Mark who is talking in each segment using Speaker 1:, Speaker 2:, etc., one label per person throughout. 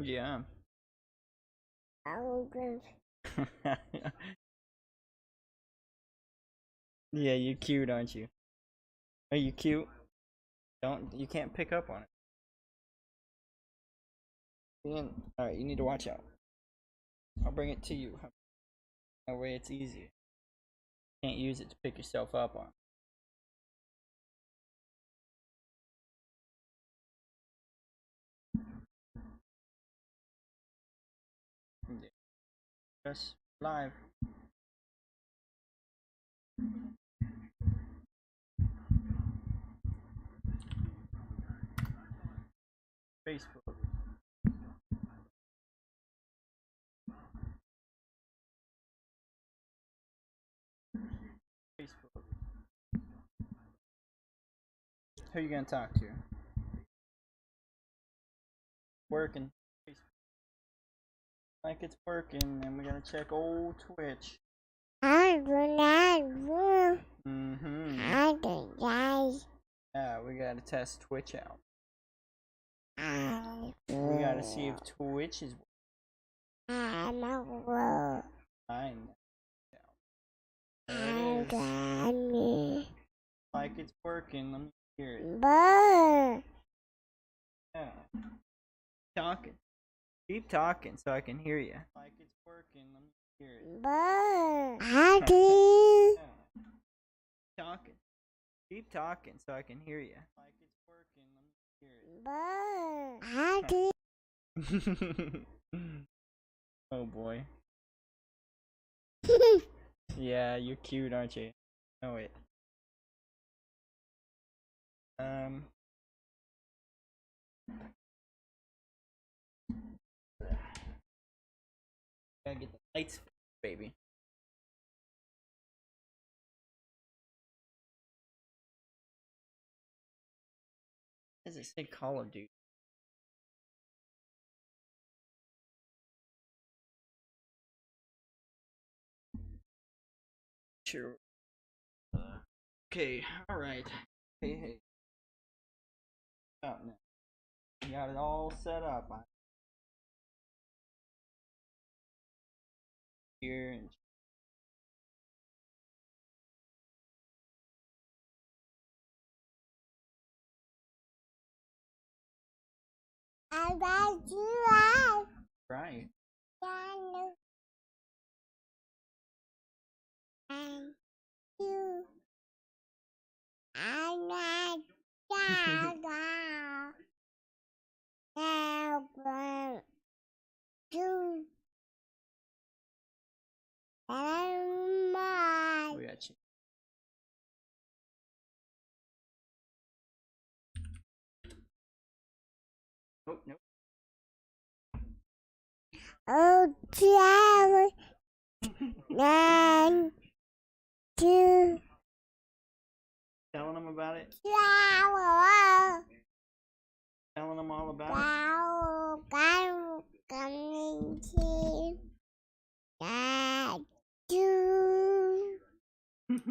Speaker 1: Yeah.
Speaker 2: I'm good.
Speaker 1: Yeah, you're cute, aren't you? Are you cute? You can't pick up on it. Alright, you need to watch out. I'll bring it to you. That way it's easier. Can't use it to pick yourself up on. Yeah. Just live. Facebook. Facebook. Who you gonna talk to? Working. Facebook. Like it's working, and we gotta check old Twitch.
Speaker 2: I do not.
Speaker 1: Mm-hmm.
Speaker 2: I do guys.
Speaker 1: Yeah, we gotta test Twitch out.
Speaker 2: I
Speaker 1: We gotta see if Twitch is.
Speaker 2: I'm a world.
Speaker 1: I know. There
Speaker 2: I
Speaker 1: it is.
Speaker 2: got me.
Speaker 1: Like it's working. Let me hear it.
Speaker 2: Bird.
Speaker 1: Yeah. Talking. Keep talking so I can hear you. Like it's working. Let me hear it.
Speaker 2: Bird. I do.
Speaker 1: Yeah. Talking. Keep talking so I can hear you. Like it's working. Let me hear it.
Speaker 2: Bird. I do.
Speaker 1: Oh boy. Yeah, you're cute, aren't you? Oh wait. Um. Gotta get the lights, baby. Does it say Call of Duty? Sure. Okay. All right. Hey. Oh no. You got it all set up. I'm here and
Speaker 2: I got you.
Speaker 1: right.
Speaker 2: And you. I'm not Gaga. Now, you. And my.
Speaker 1: We got you. Oh no.
Speaker 2: Oh, travel. One, two,
Speaker 1: Telling them about it.
Speaker 2: travel.
Speaker 1: Telling them all about
Speaker 2: Travel. Coming to that do.
Speaker 1: it.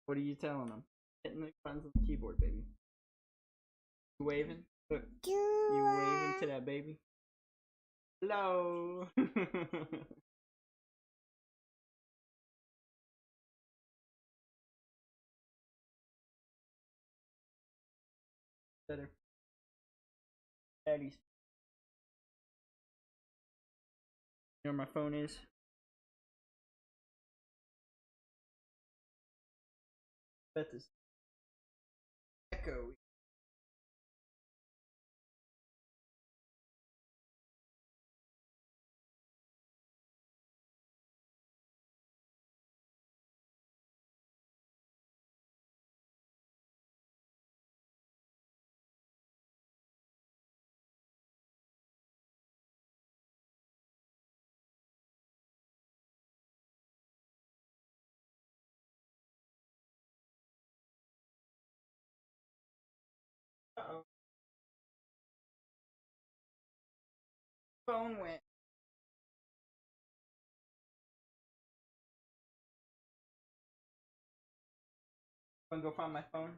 Speaker 1: What are you telling them? Hitting the buttons on the keyboard, baby. You waving? Look. You waving to that baby? Hello. Better. Daddy's. You know where my phone is? Bet this echo. Uh-oh. Phone went. Wanna go find my phone?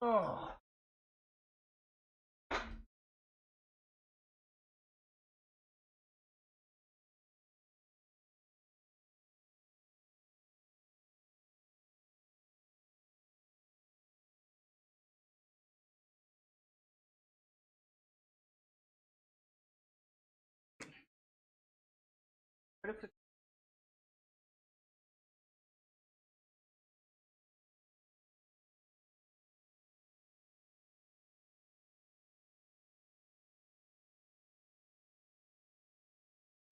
Speaker 1: Oh. What if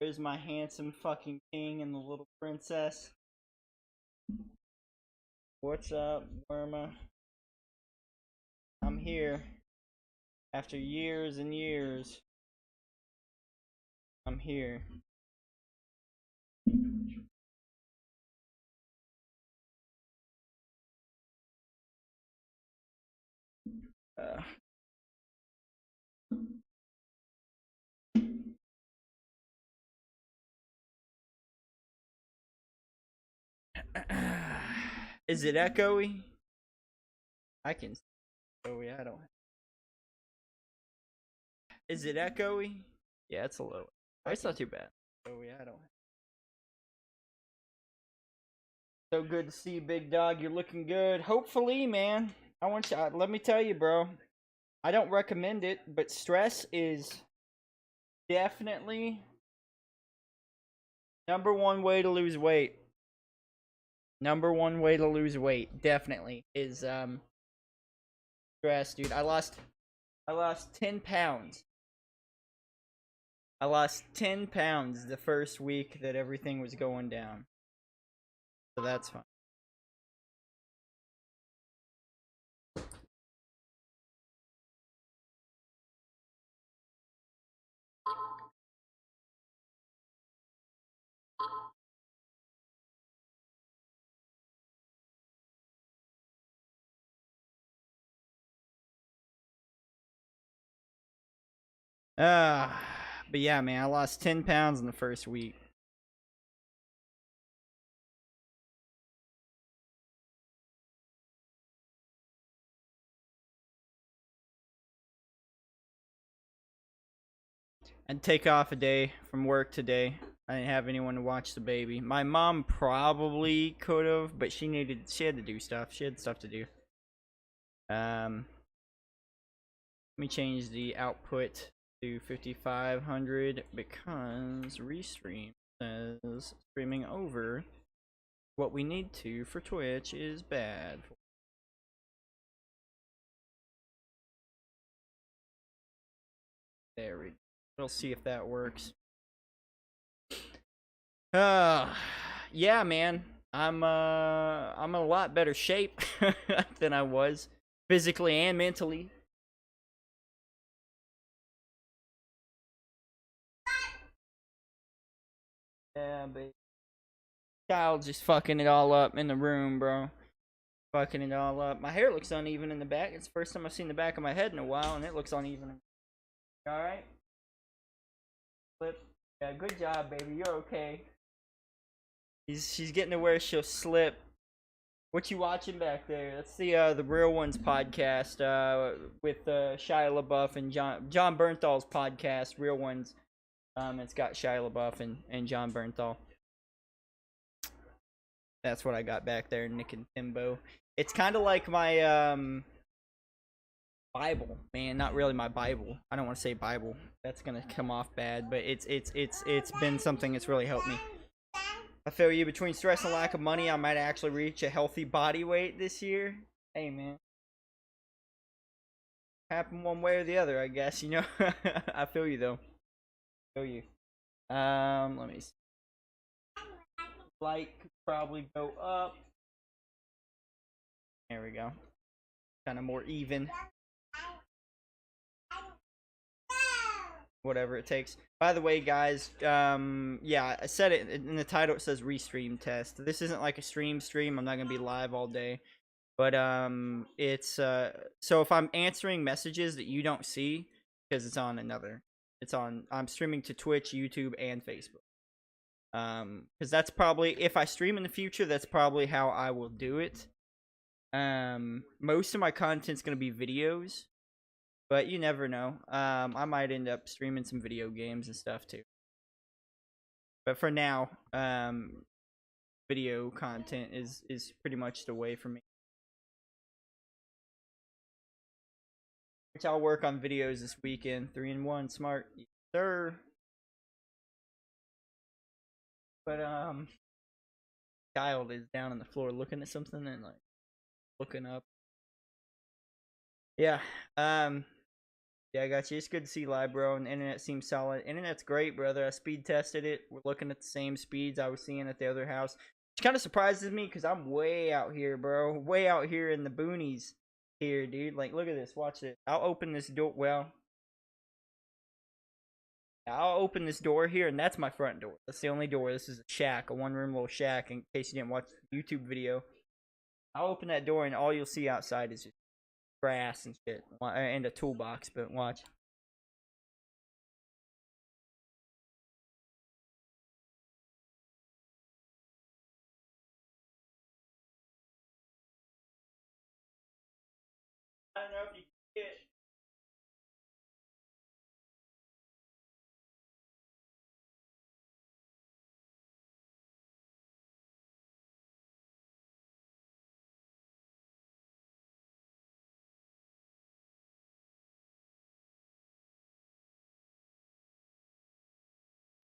Speaker 1: there's my handsome fucking king and the little princess? What's up, Worma? I'm here. After years and years, I'm here. Uh, is it echoey? I can. Oh yeah, I don't. Is it echoey? Yeah, it's a little. It's not too bad. Oh yeah, I don't. So good to see you, big dog. You're looking good. Hopefully, man. I want you. Let me tell you, bro. I don't recommend it, but stress is definitely number one way to lose weight. Number one way to lose weight, definitely, is stress, dude. I lost 10 pounds. I lost 10 pounds the first week that everything was going down. So that's fine. But yeah, man, I lost 10 pounds in the first week. I'd take off a day from work today. I didn't have anyone to watch the baby. My mom probably could have, but she had to do stuff. She had stuff to do. Let me change the output to 5500 because Restream says streaming over what we need to for Twitch is bad. There we go. We'll see if that works. Yeah, man. I'm in a lot better shape than I was physically and mentally. Yeah, but child just fucking it all up in the room, bro. Fucking it all up. My hair looks uneven in the back. It's the first time I've seen the back of my head in a while, and it looks uneven. Alright? Flip. Yeah, good job, baby. You're okay. She's getting to where she'll slip. What you watching back there? That's the Real Ones podcast with Shia LaBeouf and John Bernthal's podcast, Real Ones. It's got Shia LaBeouf and John Bernthal. That's what I got back there, Nick and Timbo. It's kind of like my Bible, man. Not really my Bible. I don't want to say Bible. That's gonna come off bad, but it's been something that's really helped me. I feel you. Between stress and lack of money, I might actually reach a healthy body weight this year. Hey, man. Happen one way or the other, I guess. You know. I feel you though. I feel you. Let me see. Light could probably go up. There we go. Kind of more even. Whatever it takes. By the way, guys, yeah, I said it in the title. It says Restream test. This isn't like a stream. I'm not gonna be live all day, but it's so if I'm answering messages that you don't see because it's on I'm streaming to Twitch, YouTube, and Facebook. Because that's probably, if I stream in the future, that's probably how I will do it. Most of my content's gonna be videos, but you never know. I might end up streaming some video games and stuff too. But for now, video content is pretty much the way for me. Which I'll work on videos this weekend. 3-in-1, smart, yes, sir. But child is down on the floor looking at something and like looking up. Yeah. Yeah, I got you. It's good to see live, bro. And the internet seems solid. Internet's great, brother. I speed tested it. We're looking at the same speeds I was seeing at the other house. Which kind of surprises me because I'm way out here, bro. Way out here in the boonies here, dude. Like, look at this. Watch this. I'll open this door. Well, I'll open this door here, and that's my front door. That's the only door. This is a shack, a one-room little shack, in case you didn't watch the YouTube video. I'll open that door, and all you'll see outside is just grass and shit, and a toolbox, but watch. I don't know if you can see it.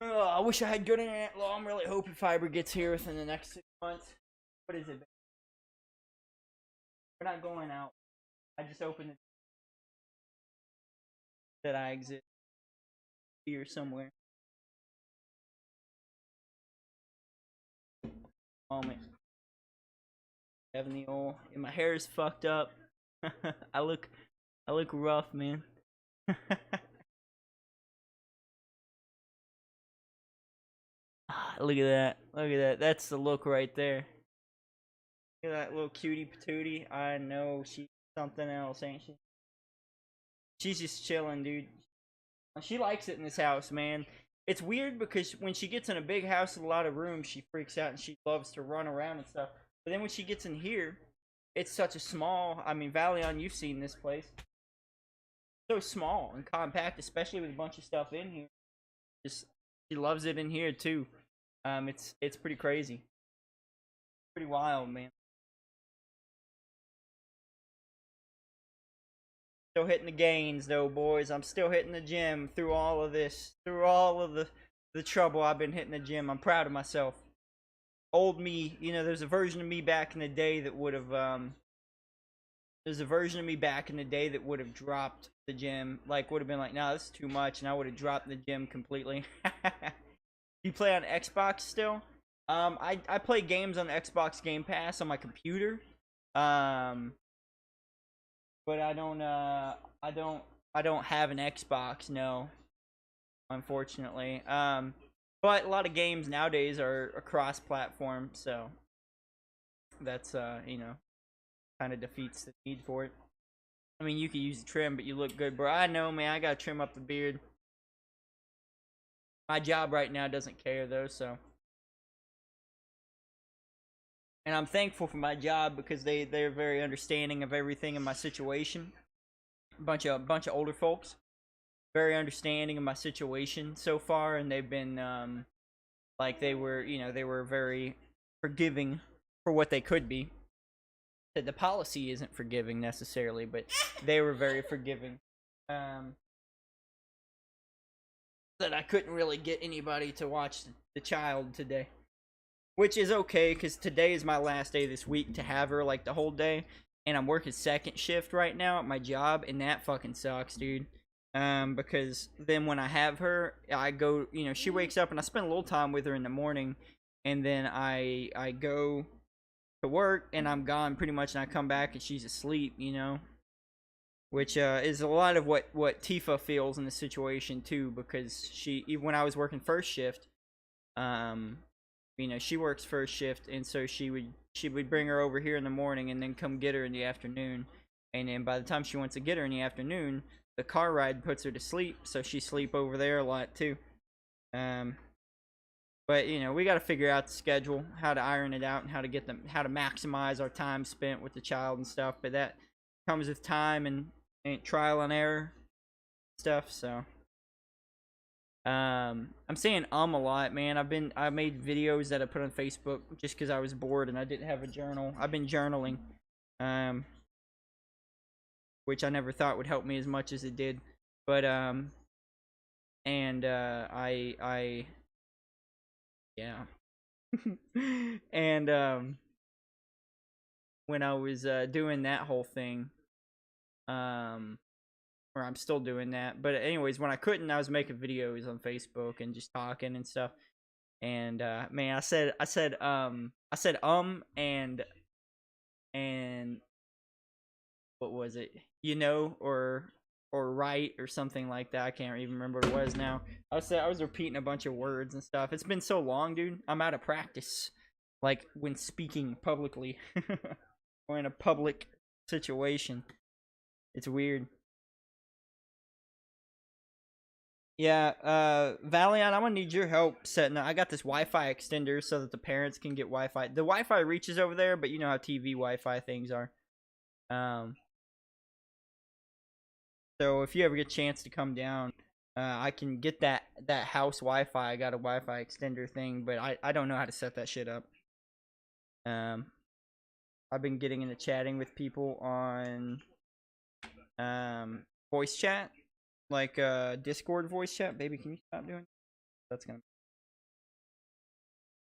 Speaker 1: I wish I had good internet. Well, I'm really hoping fiber gets here within the next 6 months. What is it? We're not going out. I just opened it that I exist here somewhere. Moment. Having the old, and my hair is fucked up. I look rough, man. Look at that. Look at that. That's the look right there. Look at that little cutie patootie. I know she's something else, ain't she? She's just chilling, dude. She likes it in this house, man. It's weird because when she gets in a big house with a lot of rooms, she freaks out and she loves to run around and stuff. But then when she gets in here, it's such a small. I mean, Valion, you've seen this place. So small and compact, especially with a bunch of stuff in here. Just she loves it in here too. It's pretty crazy. Pretty wild, man. Still hitting the gains though, boys. I'm still hitting the gym through all of this, through all of the trouble I've been hitting the gym. I'm proud of myself. Old me, you know, there's a version of me back in the day that would have there's a version of me back in the day that would have dropped the gym, like would have been like, nah, this is too much, and I would have dropped the gym completely. You play on Xbox still? I play games on Xbox Game Pass on my computer. But I don't have an Xbox, no. Unfortunately. But a lot of games nowadays are cross platform, so that's you know, kind of defeats the need for it. I mean, you could use the trim, but you look good, bro. I know, man. I gotta trim up the beard. My job right now doesn't care though, so. And I'm thankful for my job because they're very understanding of everything in my situation. Bunch of older folks, very understanding of my situation so far, and they've been like they were, you know, they were very forgiving for what they could be. The policy isn't forgiving necessarily, but they were very forgiving. That I couldn't really get anybody to watch the child today. Which is okay, because today is my last day this week to have her, like, the whole day. And I'm working second shift right now at my job, and that fucking sucks, dude. Because then when I have her, I go, you know, she wakes up, and I spend a little time with her in the morning. And then I go to work, and I'm gone pretty much, and I come back, and she's asleep, you know. Which is a lot of what Tifa feels in the situation, too, because even when I was working first shift, you know, she works first shift, and so she would bring her over here in the morning and then come get her in the afternoon. And then by the time she wants to get her in the afternoon, the car ride puts her to sleep, so she sleep over there a lot too. But you know, we got to figure out the schedule, how to iron it out, and how to maximize our time spent with the child and stuff. But that comes with time and trial and error stuff. So I'm saying a lot, man. I made videos that I put on Facebook just because I was bored and I didn't have a journal. I've been journaling, which I never thought would help me as much as it did. But and I yeah. And when I was doing that whole thing, or I'm still doing that. But anyways, when I couldn't, I was making videos on Facebook and just talking and stuff. And man, I said and what was it? You know, or right or something like that. I can't even remember what it was now. I was repeating a bunch of words and stuff. It's been so long, dude. I'm out of practice. Like when speaking publicly or in a public situation. It's weird. Yeah, Valiant, I'm gonna need your help setting up. I got this Wi-Fi extender so that the parents can get Wi-Fi. The Wi-Fi reaches over there, but you know how TV Wi-Fi things are. So if you ever get a chance to come down, I can get that house Wi-Fi. I got a Wi-Fi extender thing, but I don't know how to set that shit up. I've been getting into chatting with people on voice chat, like Discord voice chat. Baby, can you stop doing that's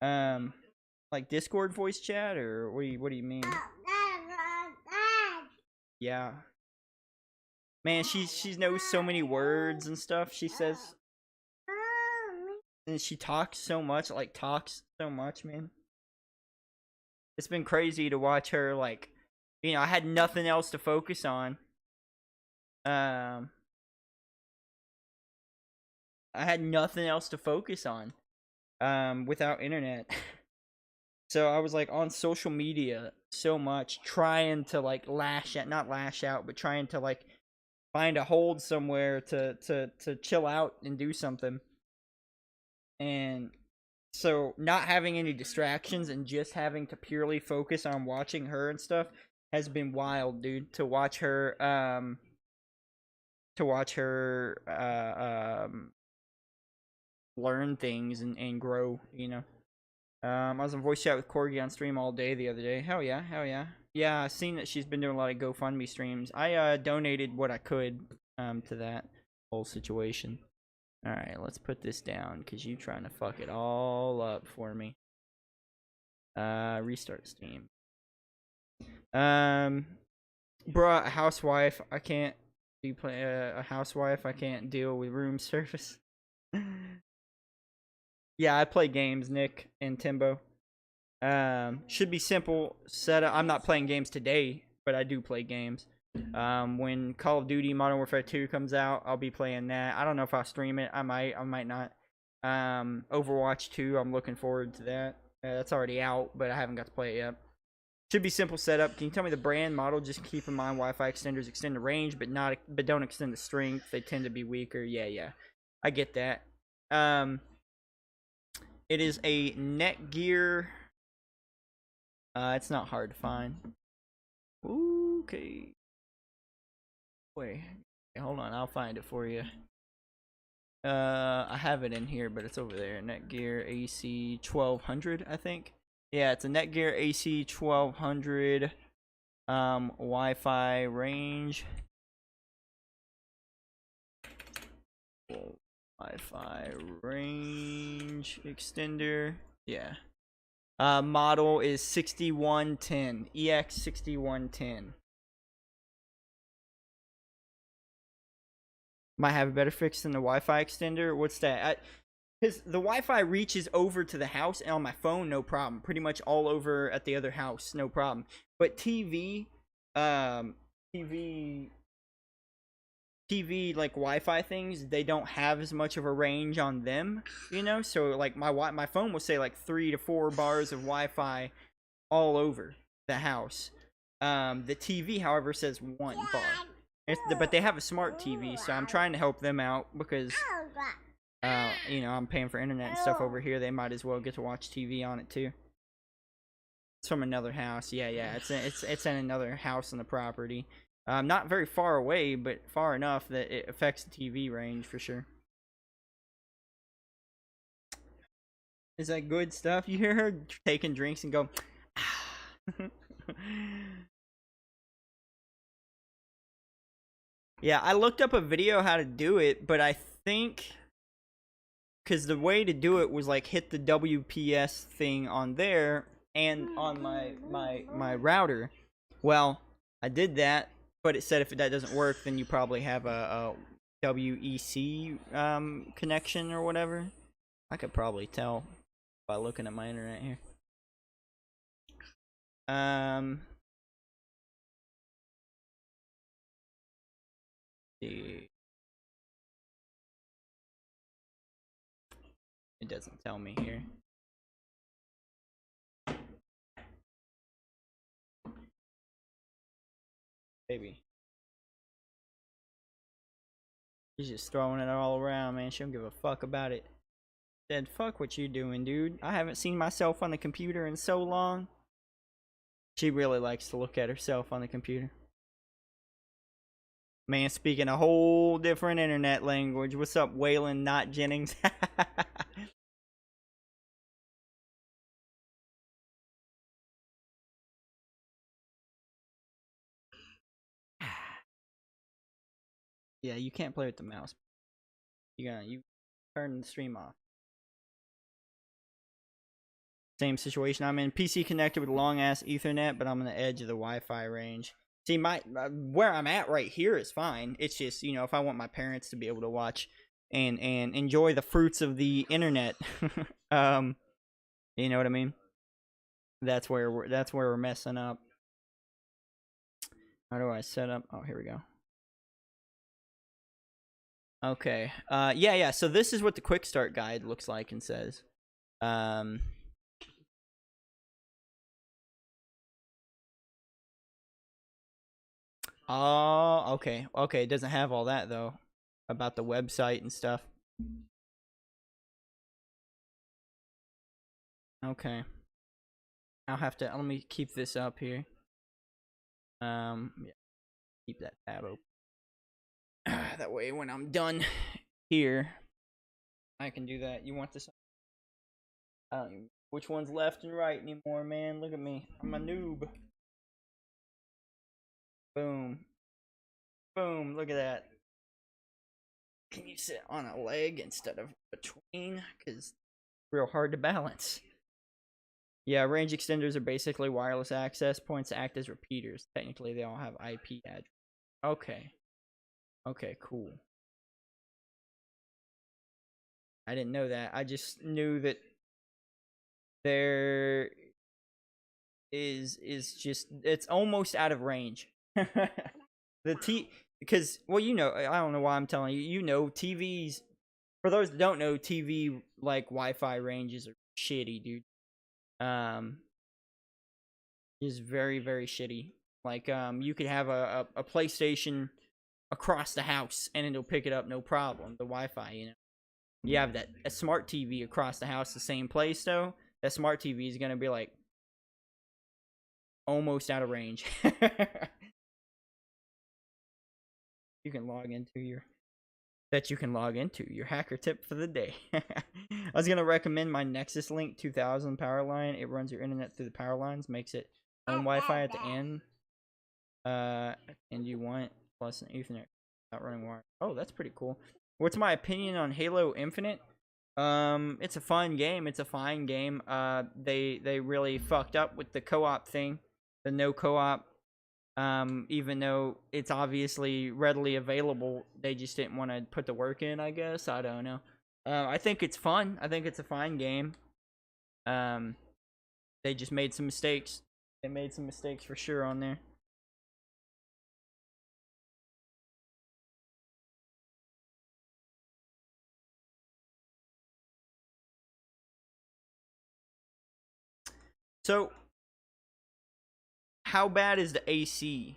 Speaker 1: gonna like Discord voice chat, or what do you mean? Yeah, man, she knows so many words and stuff. She says, and she talks so much, man. It's been crazy to watch her. Like, you know, I had nothing else to focus on. I had nothing else to focus on without internet. So I was like on social media so much, trying to like not lash out, but trying to like find a hold somewhere to chill out and do something. And so not having any distractions and just having to purely focus on watching her and stuff has been wild, dude. To watch her learn things and grow, you know. I was on voice chat with Corgi on stream all day the other day. Hell yeah, hell yeah. Yeah, I've seen that she's been doing a lot of GoFundMe streams. I donated what I could to that whole situation. Alright, let's put this down because you trying to fuck it all up for me. Restart Steam. Bruh, a housewife. I can't be play a housewife. I can't deal with room service. Yeah, I play games, Nick and Timbo. Should be simple setup. I'm not playing games today, but I do play games. When Call of Duty Modern Warfare 2 comes out, I'll be playing that. I don't know if I'll stream it. I might not. Overwatch 2, I'm looking forward to that. That's already out, but I haven't got to play it yet. Should be simple setup. Can you tell me the brand model? Just keep in mind Wi-Fi extenders extend the range, but don't extend the strength. They tend to be weaker. Yeah. I get that. It is a Netgear. It's not hard to find. Okay. Wait. Hold on. I'll find it for you. I have it in here, but it's over there. Netgear AC 1200, I think. Yeah, it's a Netgear AC 1200 Wi-Fi range. Wi-Fi range extender. Yeah. Model is 6110. EX6110. Might have a better fix than the Wi-Fi extender. What's that? Because the Wi-Fi reaches over to the house, and on my phone, no problem. Pretty much all over at the other house, no problem. But TV like Wi-Fi things, they don't have as much of a range on them, you know. So like my phone will say like 3 to 4 bars of Wi-Fi all over the house. The TV, however, says 1 bar. But they have a smart TV, so I'm trying to help them out because You know, I'm paying for internet and stuff over here. They might as well get to watch TV on it too. It's from another house. Yeah, yeah. It's in another house on the property. Not very far away, but far enough that it affects the TV range for sure. Is that good stuff? You hear her taking drinks and go. Yeah, I looked up a video how to do it, but I think because the way to do it was like hit the WPS thing on there and on my router. Well, I did that, but it said if that doesn't work, then you probably have a WEC connection or whatever. I could probably tell by looking at my internet here. It doesn't tell me here. Baby. She's just throwing it all around, man. She don't give a fuck about it. Said, fuck what you doing, dude. I haven't seen myself on the computer in so long. She really likes to look at herself on the computer. Man, speaking a whole different internet language. What's up, Waylon, not Jennings? Yeah, you can't play with the mouse. You turn the stream off. Same situation I'm in. PC connected with a long ass Ethernet, but I'm on the edge of the Wi-Fi range. See, my where I'm at right here is fine. It's just, you know, if I want my parents to be able to watch and enjoy the fruits of the internet, you know what I mean? That's where we're messing up. How do I set up? Oh, here we go. Okay. Yeah. So this is what the quick start guide looks like and says. Oh, okay. Okay, it doesn't have all that though about the website and stuff. Okay. I'll have to let me keep this up here. Yeah. Keep that tab open. That way when I'm done here, I can do that. You want this? I don't even know which one's left and right anymore, man. Look at me. I'm a noob. Boom. Boom. Look at that. Can you sit on a leg instead of between? Because it's real hard to balance. Yeah, range extenders are basically wireless access points that act as repeaters. Technically, they all have IP address. Okay. Okay, cool. I didn't know that. I just knew that there is just it's almost out of range. Because well, you know, I don't know why I'm telling you. You know, TVs. For those that don't know, TV like Wi-Fi ranges are shitty, dude. Is very shitty. Like you could have a PlayStation across the house and it'll pick it up no problem. The Wi-Fi, you know. You have a smart TV across the house, the same place though. That smart TV is gonna be like almost out of range. You can log into your hacker tip for the day. I was gonna recommend my Nexus Link 2000 power line. It runs your internet through the power lines, makes it own Wi-Fi at the end. And you want plus an Ethernet not running wire. Oh, that's pretty cool. What's my opinion on Halo Infinite? It's a fun game. It's a fine game. They really fucked up with the co-op thing, the no co-op. Even though it's obviously readily available, they just didn't want to put the work in. I guess I don't know. I think it's fun. I think it's a fine game. They just made some mistakes. They made some mistakes for sure on there. So, how bad is the AC?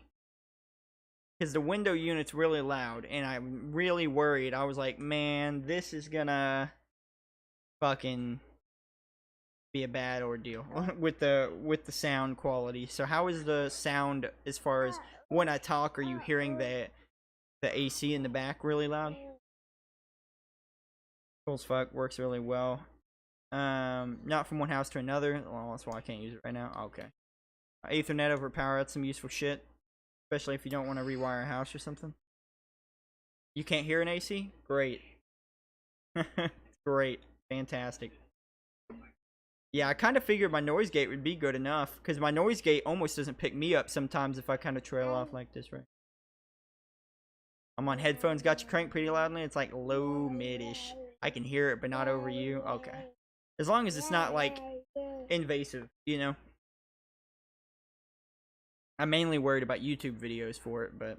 Speaker 1: because the window unit's really loud, and I'm really worried. I was like, man, this is gonna fucking be a bad ordeal with the sound quality. So how is the sound as far as when I talk? Are you hearing the AC in the back really loud? Cool as fuck, works really well. Not from one house to another. Well, that's why I can't use it right now. Okay. Ethernet over power, that's some useful shit. Especially if you don't want to rewire a house or something. You can't hear an AC? Great. Great. Fantastic. Yeah, I kind of figured my noise gate would be good enough. Because my noise gate almost doesn't pick me up sometimes if I kind of trail off like this, right? I'm on headphones, got you cranked pretty loudly. It's like low mid-ish. I can hear it, but not over you. Okay. As long as it's not, like, invasive, you know? I'm mainly worried about YouTube videos for it, but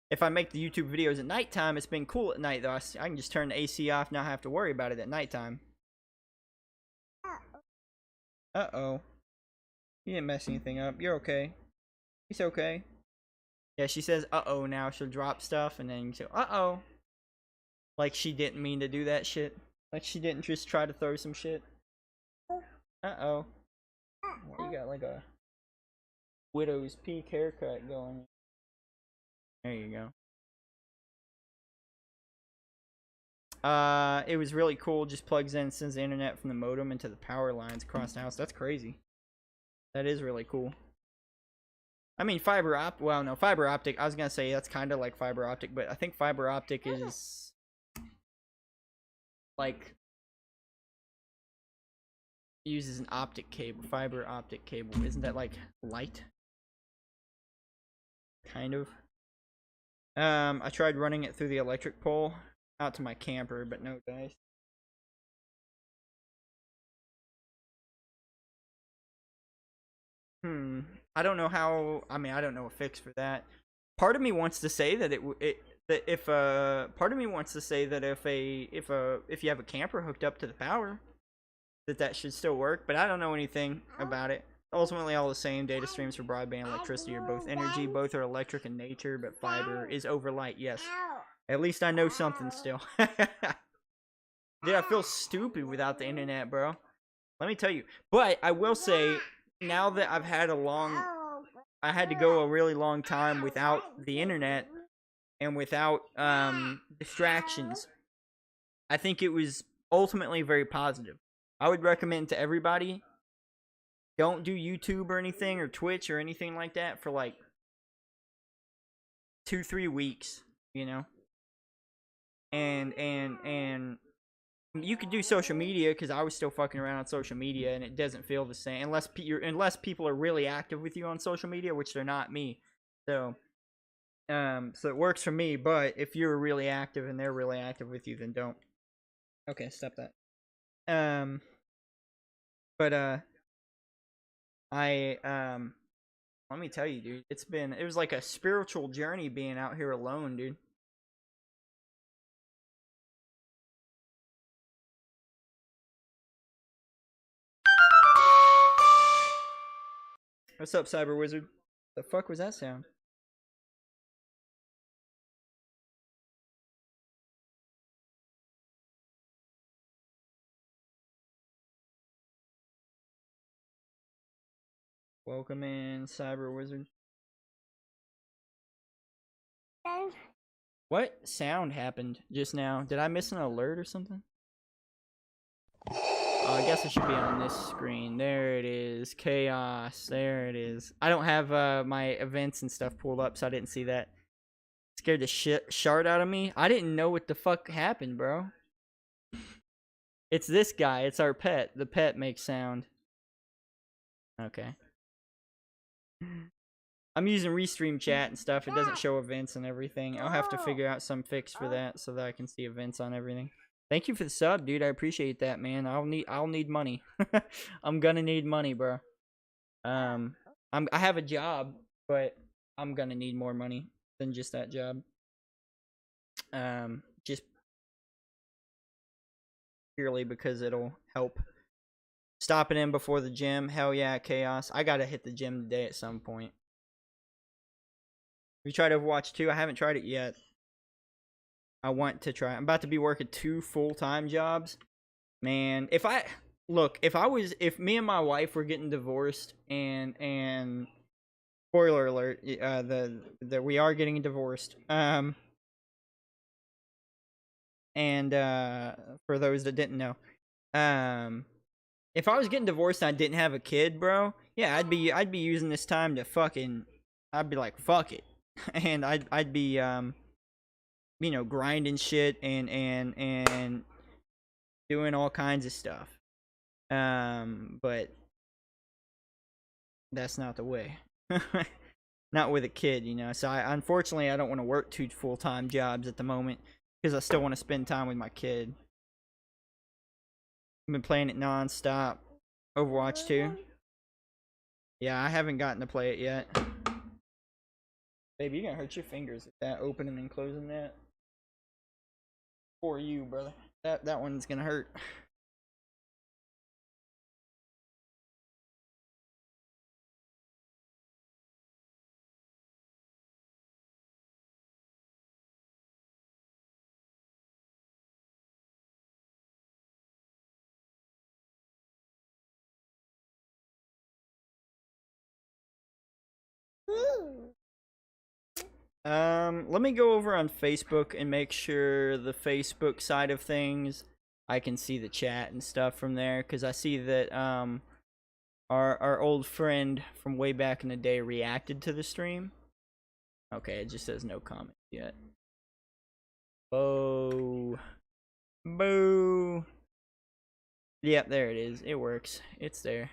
Speaker 1: if I make the YouTube videos at nighttime, it's been cool at night, though. I can just turn the AC off, not have to worry about it at nighttime. Uh-oh. You didn't mess anything up. You're okay. It's okay. Yeah, she says uh-oh now. She'll drop stuff, and then you say, uh-oh. Like she didn't mean to do that shit. Like she didn't just try to throw some shit. Uh-oh. Well, you got like a widow's peak haircut going. There you go. It was really cool. Just plugs in and sends the internet from the modem into the power lines across the house. That's crazy. That is really cool. I mean, fiber optic. Well, no, fiber optic. I was gonna say that's kind of like fiber optic, but I think fiber optic is like uses an optic cable, fiber optic cable. Isn't that like light? Kind of. I tried running it through the electric pole out to my camper, but no dice. I don't know how. I mean, I don't know a fix for that. Part of me wants to say that that if part of me wants to say that if you have a camper hooked up to the power, that should still work. But I don't know anything about it. Ultimately, all the same. Data streams for broadband electricity are both energy. Both are electric in nature, but fiber is over light. Yes. At least I know something still. Dude, I feel stupid without the internet, bro. Let me tell you. But I will say, now that I've had I had to go a really long time without the internet and without distractions. I think it was ultimately very positive. I would recommend to everybody, don't do YouTube or anything or Twitch or anything like that for like 2-3 weeks, you know. And you could do social media, because I was still fucking around on social media, and it doesn't feel the same unless people are really active with you on social media, which they're not me. So it works for me. But if you're really active and they're really active with you, then don't. Okay, stop that. But let me tell you, dude, it was like a spiritual journey being out here alone, dude. What's up, Cyber Wizard? The fuck was that sound? Welcome in, Cyber Wizard. What sound happened just now? Did I miss an alert or something? Oh, I guess it should be on this screen. There it is. Chaos. There it is. I don't have my events and stuff pulled up, so I didn't see that. Scared the shard out of me. I didn't know what the fuck happened, bro. It's this guy. It's our pet. The pet makes sound. Okay. I'm using Restream chat and stuff. It doesn't show events and everything. I'll have to figure out some fix for that so that I can see events on everything. Thank you for the sub, dude. I appreciate that, man. I'll need money. I'm gonna need money, bro. I have a job, but I'm gonna need more money than just that job. Just purely because it'll help stopping in before the gym. Hell yeah, Chaos. I gotta hit the gym today at some point. You tried Overwatch 2? I haven't tried it yet. I want to try. I'm about to be working 2 full-time jobs. Man, if me and my wife were getting divorced and spoiler alert, we are getting divorced. And for those that didn't know, if I was getting divorced and I didn't have a kid, bro, yeah, I'd be using this time to I'd be like, fuck it. And I'd be grinding shit and doing all kinds of stuff. But that's not the way. Not with a kid, So unfortunately I don't want to work 2 full-time jobs at the moment because I still want to spend time with my kid. I've been playing it non-stop. Overwatch 2. Yeah, I haven't gotten to play it yet. Baby, you're gonna hurt your fingers with that opening and closing that. For you, brother. That one's gonna hurt. Let me go over on Facebook and make sure the Facebook side of things, I can see the chat and stuff from there, because I see that, our old friend from way back in the day reacted to the stream. Okay, it just says no comment yet. Oh. Boo. Yep, there it is. It works. It's there.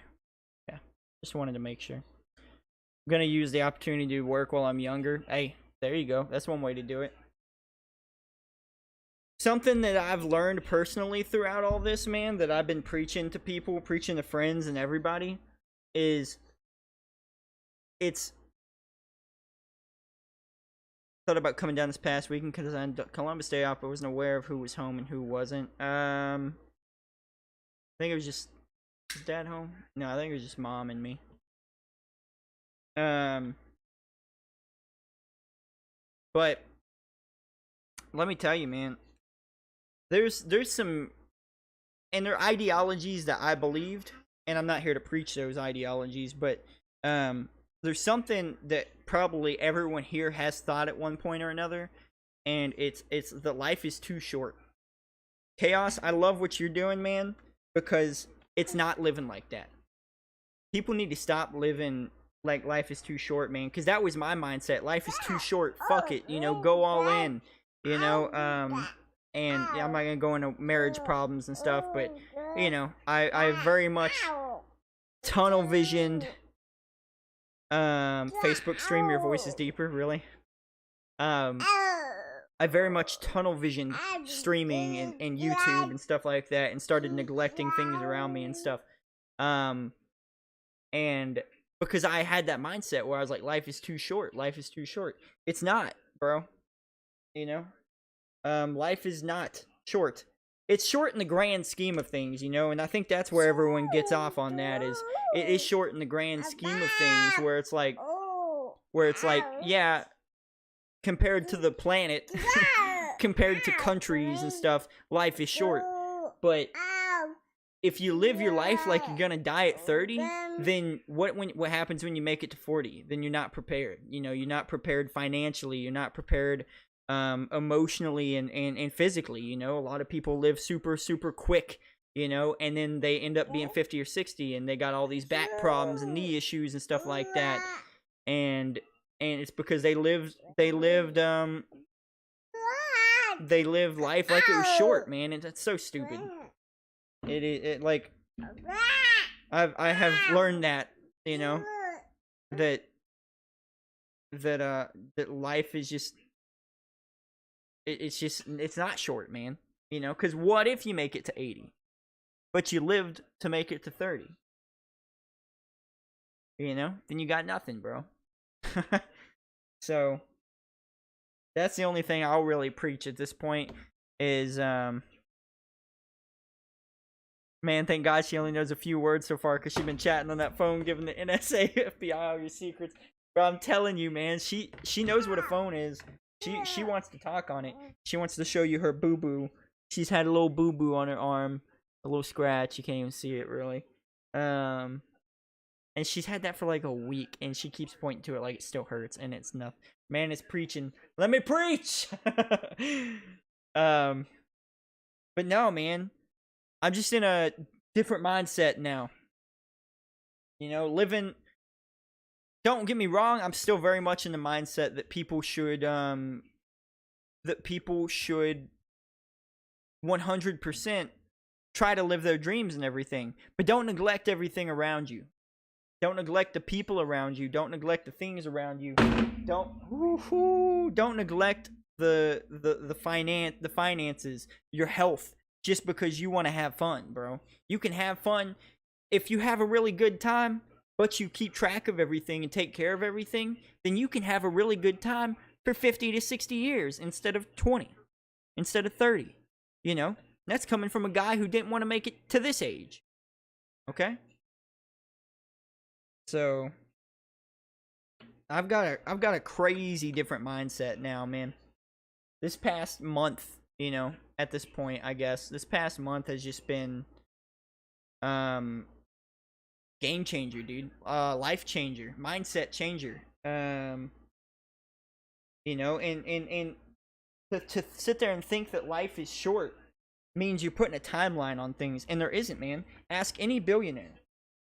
Speaker 1: Yeah, just wanted to make sure. I'm gonna use the opportunity to work while I'm younger. Hey, there you go. That's one way to do it. Something that I've learned personally throughout all this, man, that I've been preaching to people, preaching to friends and everybody, is thought about coming down this past weekend because on Columbus Day off, I wasn't aware of who was home and who wasn't. I think it was just was Dad home. No, I think it was just Mom and me. But let me tell you, man, there's some, and there are ideologies that I believed, and I'm not here to preach those ideologies, but there's something that probably everyone here has thought at one point or another, and it's that life is too short. Chaos, I love what you're doing, man, because it's not living like that. People need to stop living like life is too short, man, because that was my mindset. Life is too short. Fuck it, go all in, and yeah, I'm not gonna go into marriage problems and stuff, but I very much tunnel visioned. Facebook stream, your voice is deeper, really. I very much tunnel visioned streaming and YouTube and stuff like that, and started neglecting things around me and stuff. And because I had that mindset where I was like, life is too short. Life is too short. It's not, bro. Life is not short. It's short in the grand scheme of things, and I think that's where everyone gets off on that, is it is short in the grand scheme of things, where it's like, yeah, compared to the planet, compared to countries and stuff, life is short. But if you live your life like you're gonna die at 30, then what happens when you make it to 40? Then you're not prepared. You're not prepared financially. You're not prepared emotionally and physically. A lot of people live super quick, and then they end up being 50 or 60, and they got all these back problems and knee issues and stuff like that. And it's because they lived life like it was short, man, and that's so stupid. It like I have learned that that life is just it's not short, man. Because what if you make it to 80, but you lived to make it to 30? Then you got nothing, bro. So that's the only thing I'll really preach at this point is man, thank God she only knows a few words so far, because she's been chatting on that phone, giving the NSA, FBI all your secrets. Bro, I'm telling you, man. She knows what a phone is. She wants to talk on it. She wants to show you her boo boo. She's had a little boo boo on her arm, a little scratch. You can't even see it really. And she's had that for like a week, and she keeps pointing to it like it still hurts, and it's nothing. Man is preaching. Let me preach. But no, man. I'm just in a different mindset now. You know, living. Don't get me wrong. I'm still very much in the mindset that people should 100% try to live their dreams and everything, but don't neglect everything around you. Don't neglect the people around you. Don't neglect the things around you. Don't neglect the finances, your health, just because you want to have fun, bro. You can have fun if you have a really good time, but you keep track of everything and take care of everything, then you can have a really good time for 50 to 60 years instead of 20, instead of 30. You know? That's coming from a guy who didn't want to make it to this age. Okay? So I've got a crazy different mindset now, man. This past month, you know, at this point, I guess, this past month has just been game changer, dude. Life changer, mindset changer. You know, and to sit there and think that life is short means you're putting a timeline on things, and there isn't, man. Ask any billionaire.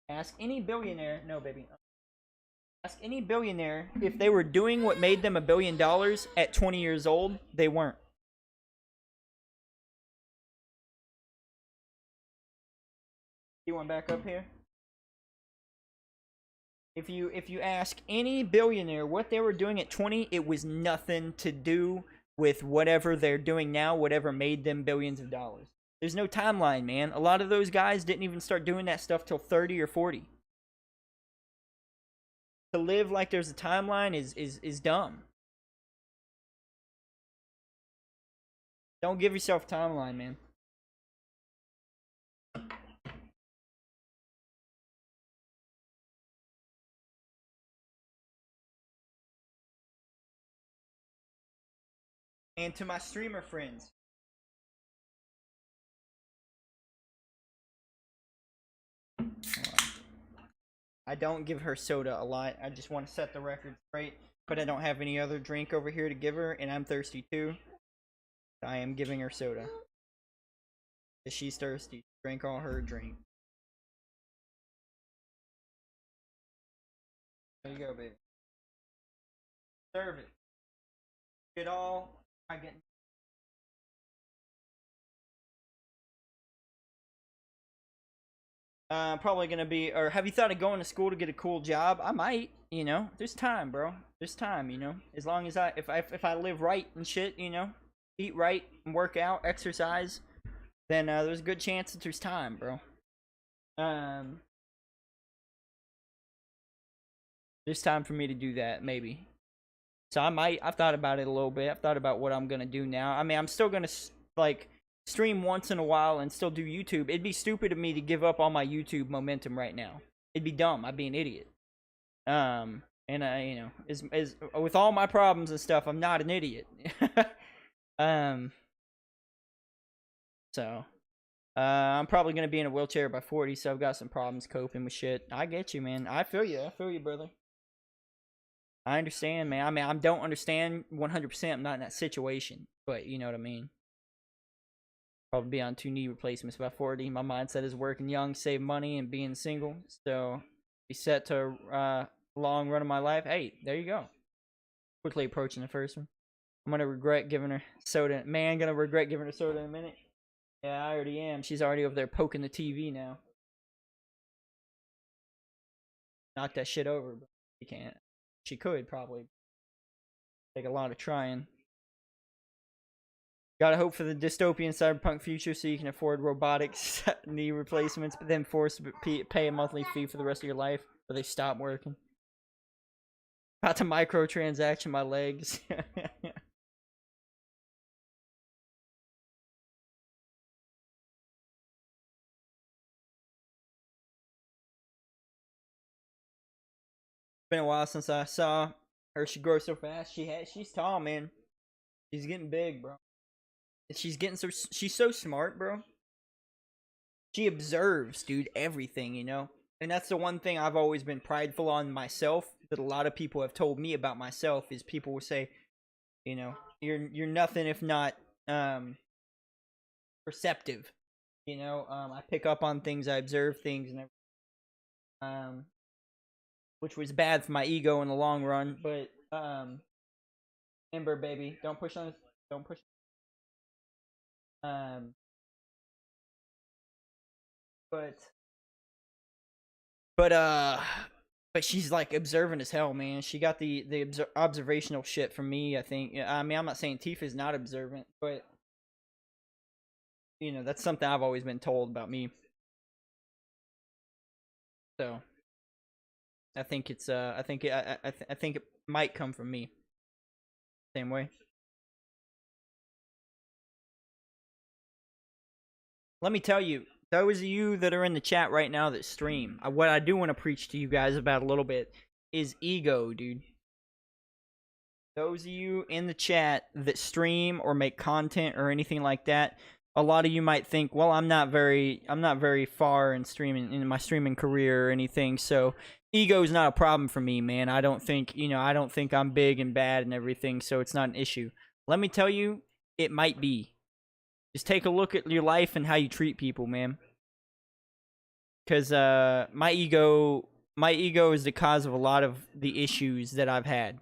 Speaker 1: Ask any billionaire. No, baby. Ask any billionaire if they were doing what made them $1 billion at 20 years old. They weren't. You want back up here? If you ask any billionaire what they were doing at 20, it was nothing to do with whatever they're doing now, whatever made them billions of dollars. There's no timeline, man. A lot of those guys didn't even start doing that stuff till 30 or 40. To live like there's a timeline is dumb. Don't give yourself a timeline, man. And to my streamer friends, I don't give her soda a lot. I just want to set the record straight. But I don't have any other drink over here to give her, and I'm thirsty too. I am giving her soda. If she's thirsty, drink all her drink. There you go, baby. Serve it. Get all. I get. Probably gonna be. Or have you thought of going to school to get a cool job? I might. You know, there's time, bro. There's time. You know, as long as if I live right and shit, you know, eat right and work out, exercise, then there's a good chance that there's time, bro. There's time for me to do that, maybe. So I've thought about it a little bit. I've thought about what I'm gonna do now. I mean, I'm still gonna like stream once in a while and still do YouTube. It'd be stupid of me to give up all my YouTube momentum right now. It'd be dumb. I'd be an idiot. And I, you know, as with all my problems and stuff, I'm not an idiot. um. So, I'm probably gonna be in a wheelchair by 40, so I've got some problems coping with shit. I get you, man. I feel you. I feel you, brother. I understand, man. I mean, I don't understand 100%. I'm not in that situation, but you know what I mean. Probably be on 2 knee replacements by 40. My mindset is working young, save money, and being single. So, be set to long run of my life. Hey, there you go. Quickly approaching the first one. I'm gonna regret giving her soda. Man, gonna regret giving her soda in a minute. Yeah, I already am. She's already over there poking the TV now. Knock that shit over, but she can't. She could probably. Take a lot of trying. Gotta hope for the dystopian cyberpunk future so you can afford robotics knee replacements, but then forced to pay a monthly fee for the rest of your life, or they stop working. About to microtransaction my legs. been a while since I saw her. She grows so fast. She's tall, man. She's getting big, bro. And she's so smart, bro. She observes, dude, everything, you know? And that's the one thing I've always been prideful on myself, that a lot of people have told me about myself, is people will say, you know, you're nothing if not perceptive. You know, I pick up on things, I observe things, and which was bad for my ego in the long run. But Ember, baby, don't push on. Don't push. Um, but but uh, but she's like observant as hell, man. She got the observational shit from me. I think. I mean, I'm not saying Tifa's not observant, but you know, that's something I've always been told about me. So I think it's I think I think it might come from me. Same way. Let me tell you, those of you that are in the chat right now that stream, what I do want to preach to you guys about a little bit is ego, dude. Those of you in the chat that stream or make content or anything like that, a lot of you might think, well, I'm not very far in streaming, in my streaming career or anything, so ego is not a problem for me, man. I don't think I'm big and bad and everything, so it's not an issue. Let me tell you, it might be. Just take a look at your life and how you treat people, man. Because my ego is the cause of a lot of the issues that I've had.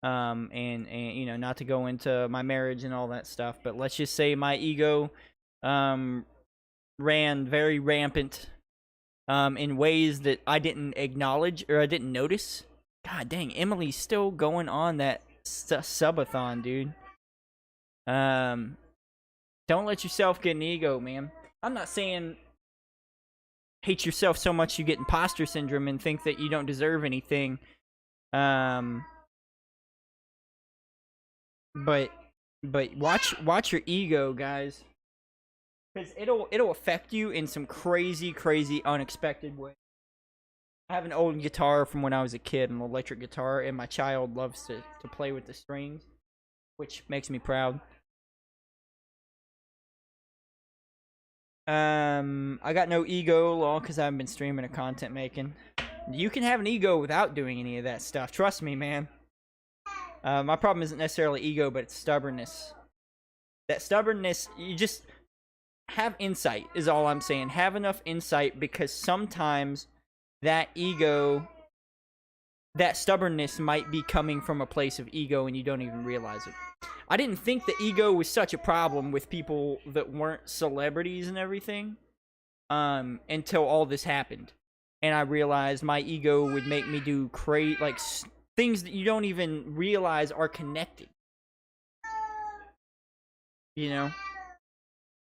Speaker 1: And you know, not to go into my marriage and all that stuff, but let's just say my ego ran very rampant in ways that I didn't acknowledge or I didn't notice. God dang, Emily's still going on that subathon, dude. Don't let yourself get an ego, man. I'm not saying hate yourself so much you get imposter syndrome and think that you don't deserve anything. But watch your ego, guys, because it'll affect you in some crazy unexpected way. I have an old guitar from when I was a kid, an electric guitar, and my child loves to play with the strings, which makes me proud. I got no ego, lol, because I haven't been streaming or content making. You can have an ego without doing any of that stuff. Trust me, man. My problem isn't necessarily ego, but it's stubbornness. That stubbornness, you just have insight, is all I'm saying. Have enough insight, because sometimes that ego, that stubbornness might be coming from a place of ego and you don't even realize it. I didn't think the ego was such a problem with people that weren't celebrities and everything until all this happened. And I realized my ego would make me do things that you don't even realize are connected. You know?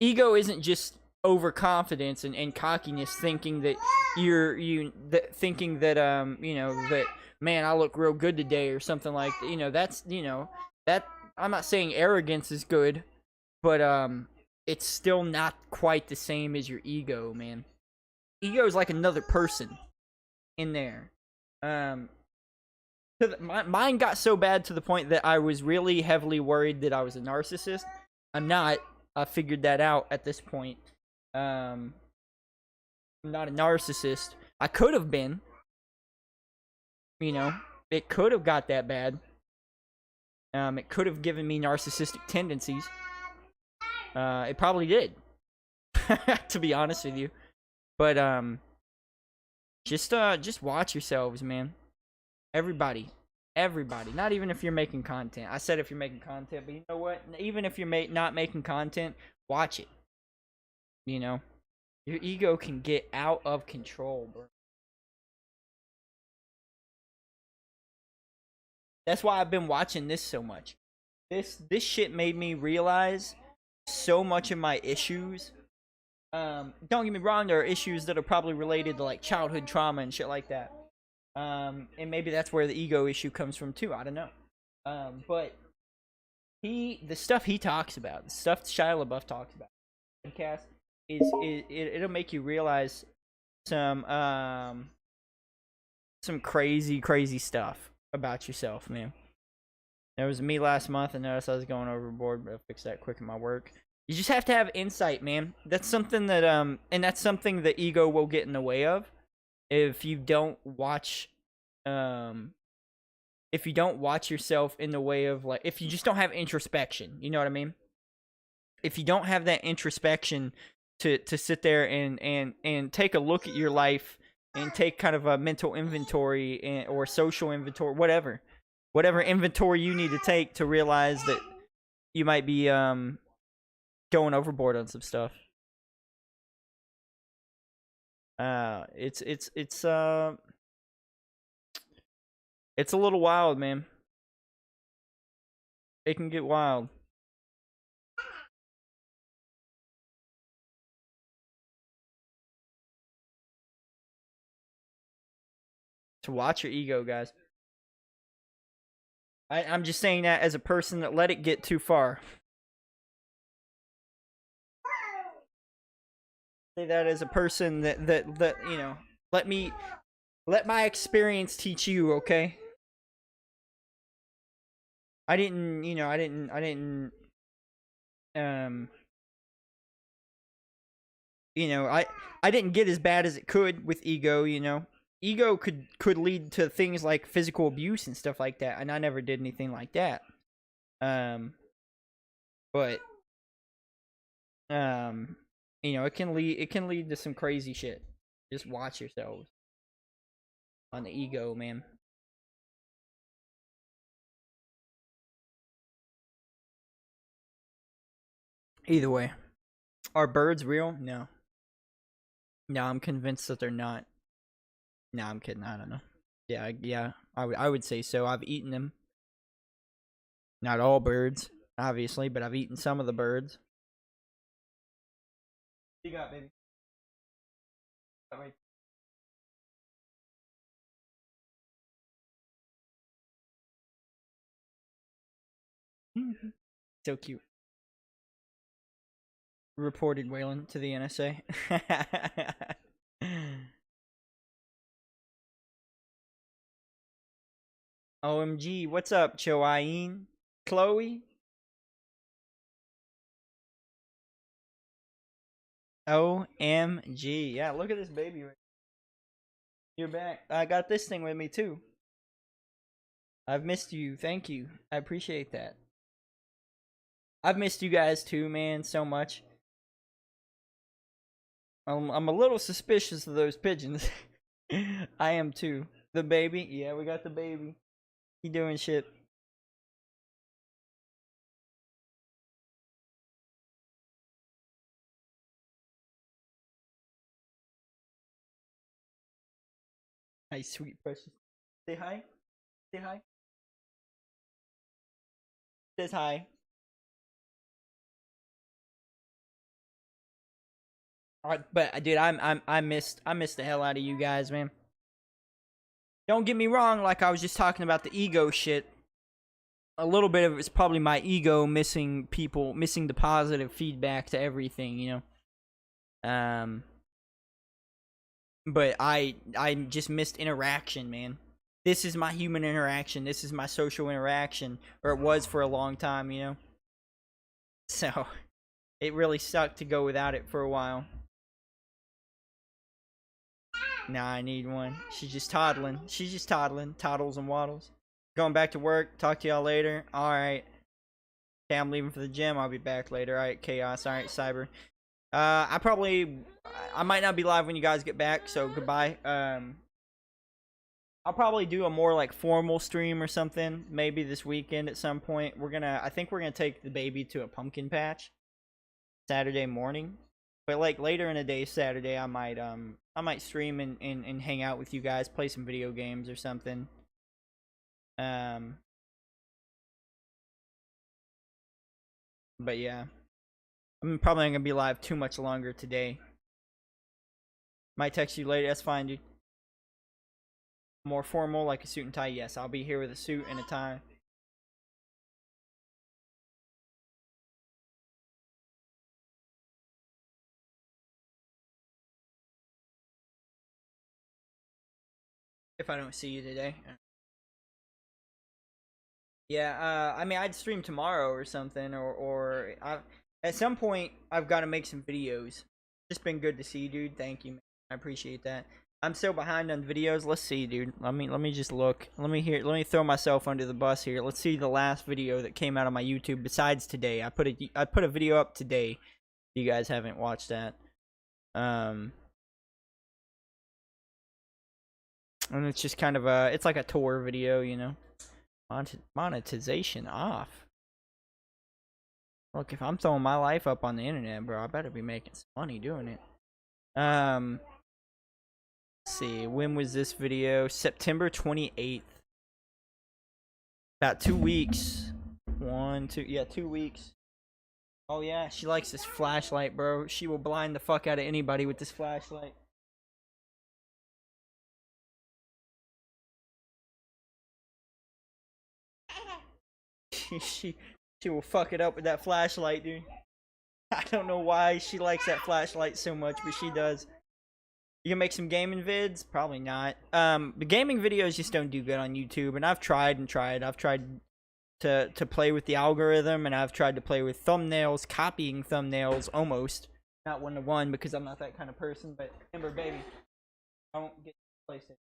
Speaker 1: Ego isn't just overconfidence and cockiness, thinking that thinking that that, man, I look real good today or something like that. You know, that's, you know, that, I'm not saying arrogance is good, but it's still not quite the same as your ego, man. Ego is like another person in there. Mine got so bad to the point that I was really heavily worried that I was a narcissist. I'm not. I figured that out at this point. I'm not a narcissist. I could have been. You know, it could have got that bad. It could have given me narcissistic tendencies. It probably did. To be honest with you. But just watch yourselves, man. Everybody. Not even if you're making content. I said if you're making content, but you know what? Even if you're not making content, watch it. You know, your ego can get out of control, bro. That's why I've been watching this so much. This shit made me realize so much of my issues. Don't get me wrong, there are issues that are probably related to like childhood trauma and shit like that. And maybe that's where the ego issue comes from too. I don't know. But the stuff he talks about, the stuff Shia LaBeouf talks about, podcast it'll make you realize some some crazy, crazy stuff about yourself, man. There was me last month, and noticed I was going overboard, but I fixed that quick in my work. You just have to have insight, man. That's something that and that's something the ego will get in the way of if you don't watch if you don't watch yourself in the way of, like, if you just don't have introspection, you know what I mean? If you don't have that introspection to sit there and take a look at your life and take kind of a mental inventory or social inventory, whatever inventory you need to take to realize that you might be going overboard on some stuff. It's a little wild, man. It can get wild. To watch your ego, guys. I'm just saying that as a person that let it get too far. Say that as a person that you know, let my experience teach you, okay? I didn't, you know, I didn't you know, I didn't get as bad as it could with ego, you know. Ego could lead to things like physical abuse and stuff like that, and I never did anything like that. But you know, it can lead to some crazy shit. Just watch yourselves on the ego, man. Either way, are birds real? No. No, I'm convinced that they're not. No, I'm kidding. I don't know. Yeah, I would say so. I've eaten them. Not all birds, obviously, but I've eaten some of the birds. What you got, baby? Right. So cute. Reported Waylon to the NSA. OMG, what's up, Choaine? Chloe? OMG. Yeah, look at this baby. You're back. I got this thing with me too. I've missed you. Thank you. I appreciate that. I've missed you guys too, man, so much. I'm a little suspicious of those pigeons. I am too. The baby? Yeah, we got the baby. He doing shit. Hi, sweet precious. Say hi. Say hi. Says hi. But dude, I missed the hell out of you guys, man. Don't get me wrong, like I was just talking about the ego shit. A little bit of it's probably my ego missing the positive feedback to everything, you know. But I just missed interaction, man. This is my human interaction. This is my social interaction, or it was for a long time, you know. So it really sucked to go without it for a while. Nah, I need one. She's just toddling. Toddles and waddles. Going back to work. Talk to y'all later. Alright. Okay, I'm leaving for the gym. I'll be back later. Alright, Chaos. Alright, Cyber. I might not be live when you guys get back, so goodbye. I'll probably do a more like formal stream or something, maybe this weekend at some point. I think we're gonna take the baby to a pumpkin patch Saturday morning. But like later in the day, Saturday, I might stream and hang out with you guys, play some video games or something. But yeah, I'm probably not gonna be live too much longer today. Might text you later. That's fine, dude. More formal, like a suit and tie. Yes, I'll be here with a suit and a tie. if I don't see you today. Yeah, I mean, I'd stream tomorrow or something, or at some point, I've got to make some videos. Just been good to see you, dude. Thank you, man. I appreciate that. I'm so behind on videos. Let's see, dude. Let me just look. Let me throw myself under the bus here. Let's see the last video that came out on my YouTube besides today. I put a video up today. You guys haven't watched that. And it's just kind of it's like a tour video, you know. Monetization off. Look, if I'm throwing my life up on the internet, bro, I better be making some money doing it. Let's see, when was this video? September 28th. About 2 weeks. 2 weeks. Oh yeah, she likes this flashlight, bro. She will blind the fuck out of anybody with this flashlight. she will fuck it up with that flashlight, dude. I don't know why she likes that flashlight so much, but she does. You can make some gaming vids? Probably not. The gaming videos just don't do good on YouTube, and I've tried and tried. I've tried to play with the algorithm, and I've tried to play with thumbnails, copying thumbnails, almost. Not one-to-one, because I'm not that kind of person, but remember, baby, don't get PlayStation.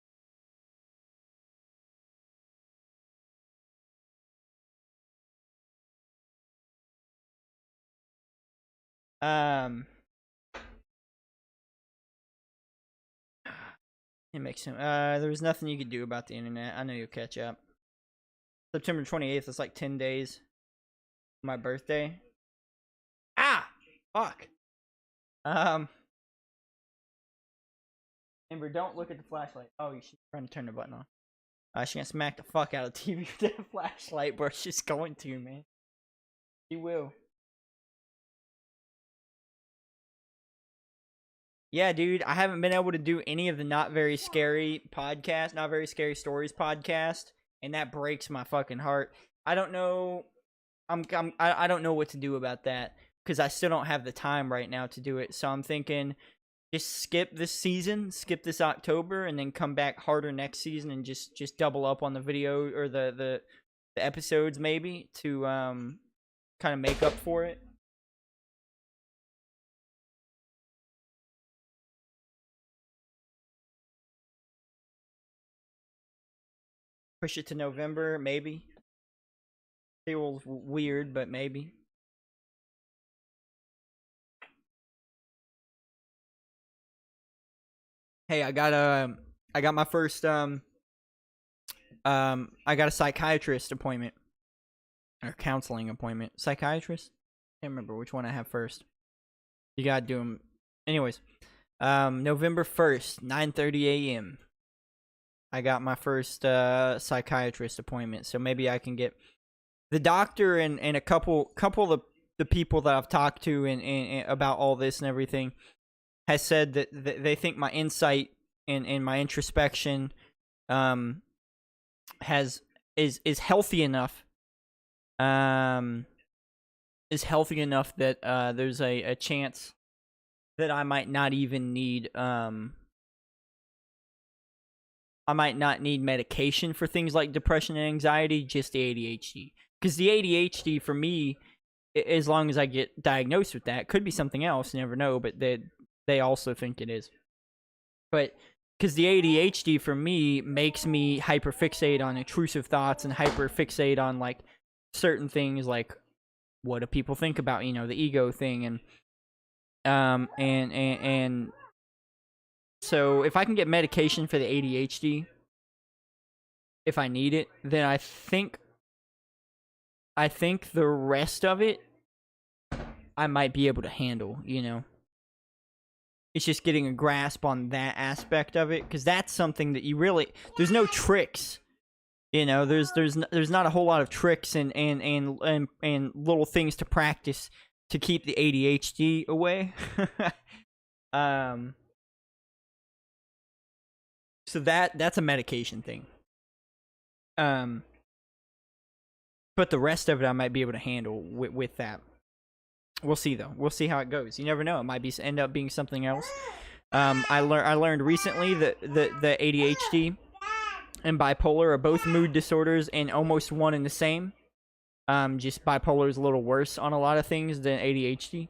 Speaker 1: It makes him. There was nothing you could do about the internet. I know you'll catch up. September 28th is like 10 days. My birthday. Ah! Fuck. Amber, don't look at the flashlight. Oh, she's trying to turn the button on. She's gonna smack the fuck out of the TV with that flashlight, bro. She's going to, man. She will. Yeah, dude, I haven't been able to do any of the Not Very Scary podcast, Not Very Scary Stories podcast, and that breaks my fucking heart. I don't know. I don't know what to do about that because I still don't have the time right now to do it. So I'm thinking, just skip this season, skip this October, and then come back harder next season and just double up on the video or the episodes maybe to kind of make up for it. Push it to November, maybe. Feels weird, but maybe. Hey, I got my first I got a psychiatrist appointment or counseling appointment. Psychiatrist? Can't remember which one I have first. You gotta do them. Anyways, November 1st, 9:30 a.m. I got my first psychiatrist appointment, so maybe I can get the doctor and a couple of the people that I've talked to and about all this and everything has said that they think my insight and my introspection is healthy enough that there's a chance that I might not even need I might not need medication for things like depression and anxiety, just the ADHD. Because the ADHD, for me, as long as I get diagnosed with that, could be something else, you never know, but they also think it is. But, because the ADHD, for me, makes me hyperfixate on intrusive thoughts and hyperfixate on, like, certain things, like, what do people think about, you know, the ego thing, and so if I can get medication for the ADHD, if I need it, then I think the rest of it I might be able to handle, you know. It's just getting a grasp on that aspect of it, because that's something that you really, there's no tricks, you know. There's not a whole lot of tricks and little things to practice to keep the ADHD away. So that's a medication thing. But the rest of it I might be able to handle with that. We'll see though. We'll see how it goes. You never know. It might end up being something else. I learned recently that the ADHD and bipolar are both mood disorders and almost one and the same. Just bipolar is a little worse on a lot of things than ADHD.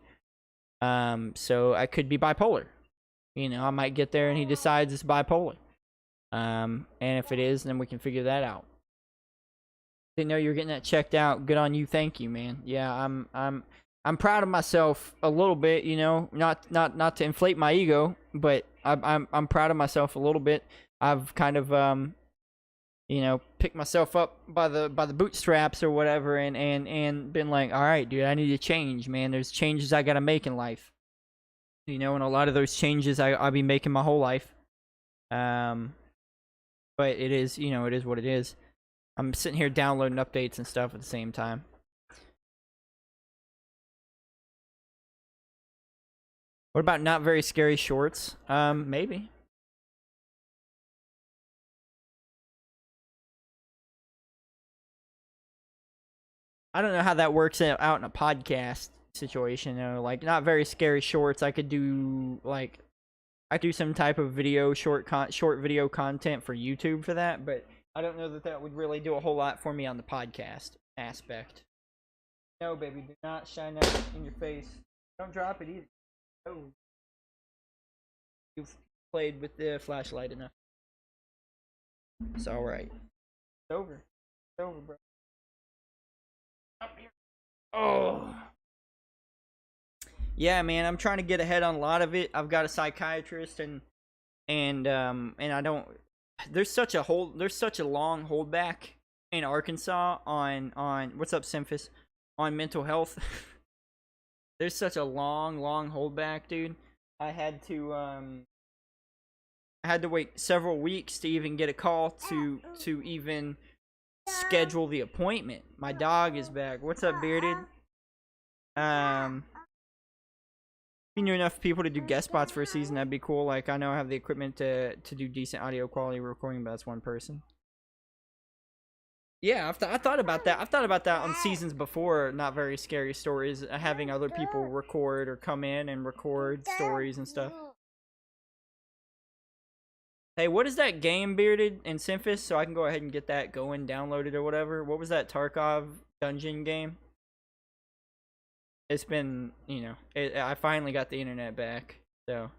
Speaker 1: So I could be bipolar. You know, I might get there and he decides it's bipolar. And if it is, then we can figure that out. Didn't know you were getting that checked out. Good on you. Thank you, man. Yeah, I'm proud of myself a little bit. You know, not to inflate my ego, but I'm proud of myself a little bit. I've kind of you know, picked myself up by the bootstraps or whatever, and been like, all right, dude, I need to change, man. There's changes I gotta make in life. You know, and a lot of those changes I'll be making my whole life. But it is, you know, it is what it is. I'm sitting here downloading updates and stuff at the same time. What about not very scary shorts? Maybe. I don't know how that works out in a podcast situation, though. Like, not very scary shorts. I could do, like, I do some type of video, short video content for YouTube for that, but I don't know that that would really do a whole lot for me on the podcast aspect. No, baby, do not shine that in your face. Don't drop it either. Oh. You've played with the flashlight enough. It's alright. It's over. It's over, bro. Up here. Oh. Yeah, man, I'm trying to get ahead on a lot of it. I've got a psychiatrist and I don't. There's such a long holdback in Arkansas on what's up, Simphis, on mental health. There's such a long holdback, dude. I had to wait several weeks to even get a call to even schedule the appointment. My dog is back. What's up, Bearded? If you knew enough people to do guest spots for a season, that'd be cool. Like, I know I have the equipment to do decent audio quality recording, but that's one person. Yeah, I thought about that. I've thought about that on seasons before, Not Very Scary Stories, having other people record or come in and record stories and stuff. Hey, what is that game, Bearded and Simphis? So I can go ahead and get that going, download it or whatever. What was that Tarkov dungeon game? It's been, you know, I finally got the internet back, so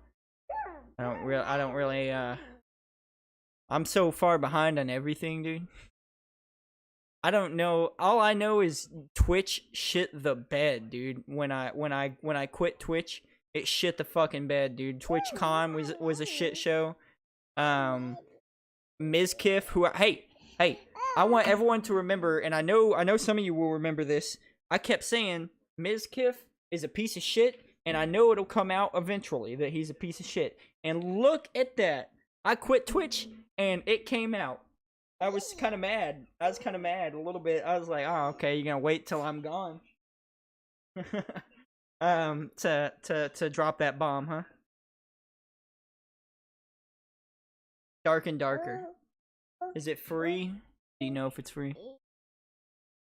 Speaker 1: I don't really, I'm so far behind on everything, dude. I don't know. All I know is Twitch shit the bed, dude. When I quit Twitch, it shit the fucking bed, dude. TwitchCon was a shit show. Mizkiff, hey, I want everyone to remember, and I know some of you will remember this. I kept saying Mizkiff is a piece of shit, and I know it'll come out eventually that he's a piece of shit. And look at that. I quit Twitch, and it came out. I was kind of mad. I was kind of mad a little bit. I was like, oh, okay, you're gonna wait till I'm gone. To drop that bomb, huh? Dark and Darker. Is it free? Do you know if it's free?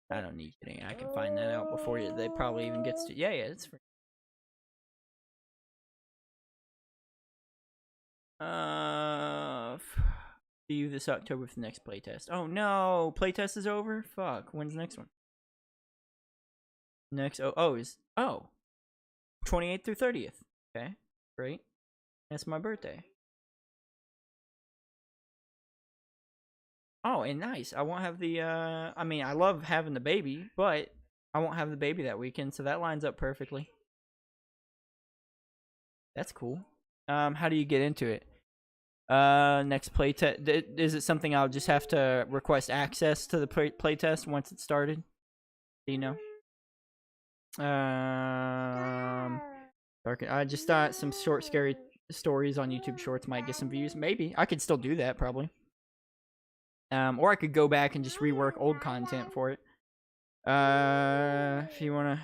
Speaker 1: I don't need kidding. I can find that out before they probably even gets to. Yeah, it's free. See you this October for the next playtest. Oh no, playtest is over. Fuck. When's the next one? Next. Is 28th through 30th. Okay, great. That's my birthday. Oh, and nice. I won't have the, I mean, I love having the baby, but I won't have the baby that weekend, so that lines up perfectly. That's cool. How do you get into it? Next playtest. Is it something I'll just have to request access to the playtest once it's started? Do you know? I just thought some short, scary stories on YouTube Shorts might get some views. Maybe. I could still do that, probably. Or I could go back and just rework old content for it. If you wanna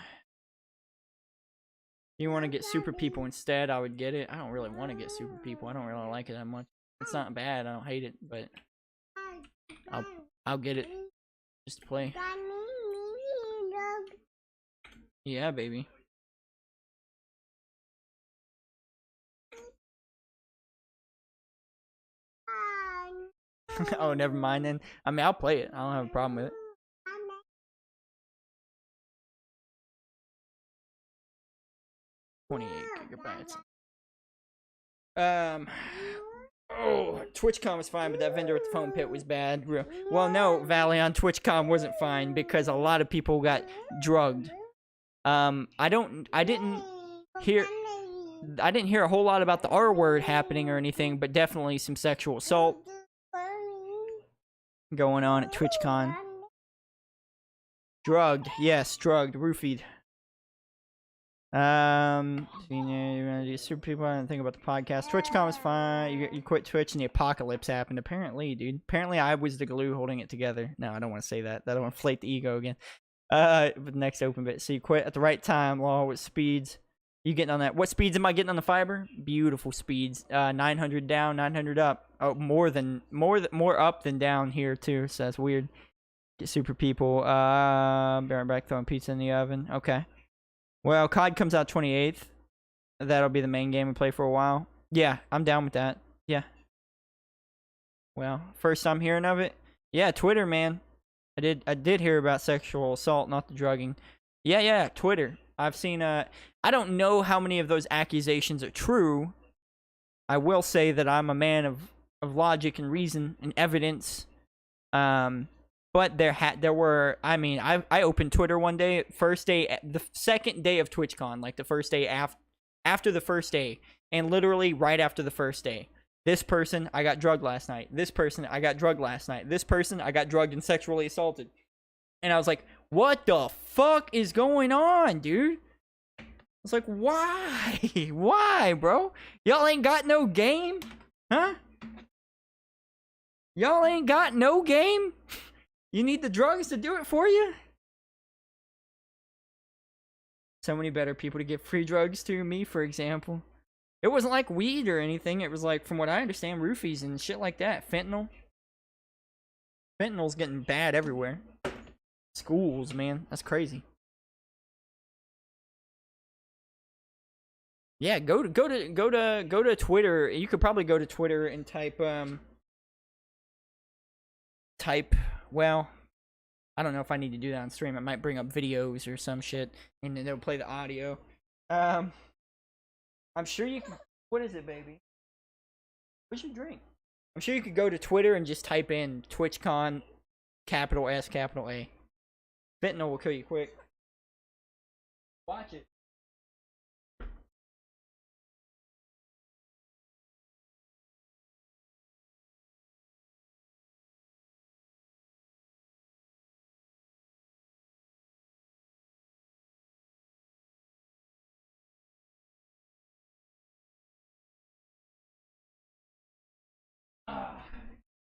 Speaker 1: get super people instead, I would get it. I don't really want to get super people. I don't really like it that much. It's not bad. I don't hate it, but I'll get it just to play. Yeah, baby. Oh, never mind then. I mean, I'll play it. I don't have a problem with it. 28 gigabytes. Oh, TwitchCon was fine, but that vendor with the foam pit was bad. Well, no, Valley on TwitchCon wasn't fine because a lot of people got drugged. I didn't hear a whole lot about the R word happening or anything, but definitely some sexual assault going on at TwitchCon. Drugged, yes, drugged, roofied. Super people. I didn't think about the podcast. TwitchCon was fine. You quit Twitch and the apocalypse happened. Apparently, dude. Apparently, I was the glue holding it together. No, I don't want to say that. I don't want to inflate the ego again. But next open bit. So you quit at the right time. Law with speeds. You getting on that? What speeds am I getting on the fiber? Beautiful speeds. 900 down, 900 up. Oh, more up than down here too. So that's weird. Get super people. Back throwing pizza in the oven. Okay. Well, COD comes out 28th. That'll be the main game we play for a while. Yeah, I'm down with that. Yeah. Well, first time hearing of it. Yeah, Twitter, man. I did hear about sexual assault, not the drugging. Yeah, Twitter. I've seen I don't know how many of those accusations are true. I will say that I'm a man of logic and reason and evidence. But there were, I mean, I opened Twitter one day, the second day of TwitchCon, like the first day after the first day, and literally right after the first day. This person, I got drugged last night. This person, I got drugged last night. This person, I got drugged and sexually assaulted. And I was like, what the fuck is going on, dude? I was like, why? Why, bro? Y'all ain't got no game? Huh? Y'all ain't got no game? You need the drugs to do it for you? So many better people to give free drugs to. Me, for example. It wasn't like weed or anything. It was like, from what I understand, roofies and shit like that. Fentanyl. Fentanyl's getting bad everywhere. Schools, man. That's crazy. Yeah, go to Twitter. You could probably go to Twitter and well, I don't know if I need to do that on stream. It might bring up videos or some shit, and then it'll play the audio. I'm sure you can. What is it, baby? What's your drink? I'm sure you could go to Twitter and just type in TwitchCon, capital S, capital A. Fentanyl will kill you quick. Watch it.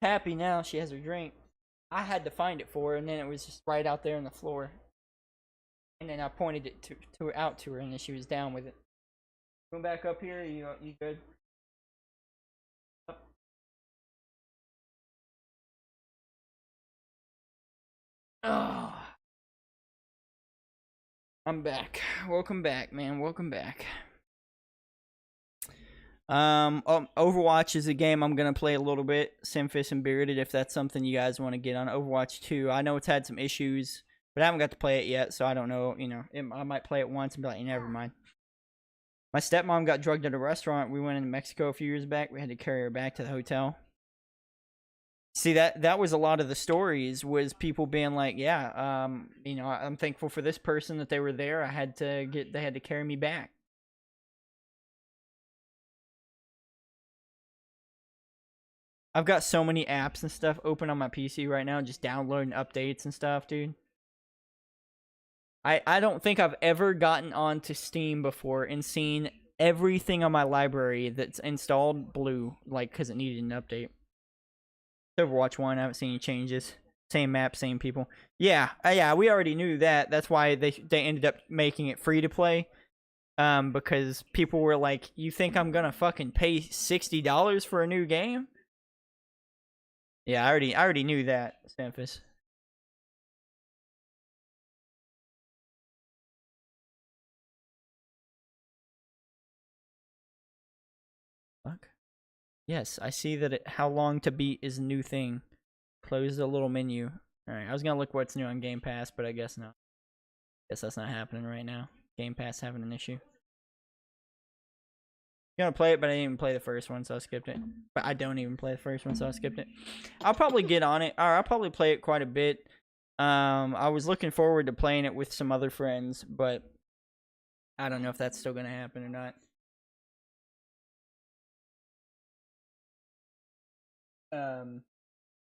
Speaker 1: Happy now, she has her drink. I had to find it for her, and then it was just right out there on the floor. And then I pointed it out to her, and then she was down with it. Going back up here, you good? Oh, I'm back. Welcome back, man. Welcome back. Overwatch is a game I'm gonna play a little bit. Simfish and Bearded, if that's something you guys want to get on. Overwatch 2. I know it's had some issues, but I haven't got to play it yet, so I don't know. You know, I might play it once and be like, never mind. My stepmom got drugged at a restaurant. We went into Mexico a few years back. We had to carry her back to the hotel. See, that was a lot of the stories, was people being like, yeah, you know, I'm thankful for this person that they were there. They had to carry me back. I've got so many apps and stuff open on my PC right now, just downloading updates and stuff, dude. I don't think I've ever gotten onto Steam before and seen everything on my library that's installed blue, like, because it needed an update. Overwatch 1, I haven't seen any changes. Same map, same people. Yeah, we already knew that. That's why they ended up making it free to play. Because people were like, you think I'm gonna fucking pay $60 for a new game? Yeah, I already knew that, Memphis. Fuck. Yes, I see that how long to beat is a new thing. Close the little menu. Alright, I was gonna look what's new on Game Pass, but I guess not. Guess that's not happening right now. Game Pass having an issue. Gonna play it, but I didn't even play the first one, so I skipped it. But I don't even play the first one, so I skipped it. I'll probably get on it, or I'll probably play it quite a bit. I was looking forward to playing it with some other friends, but I don't know if that's still gonna happen or not.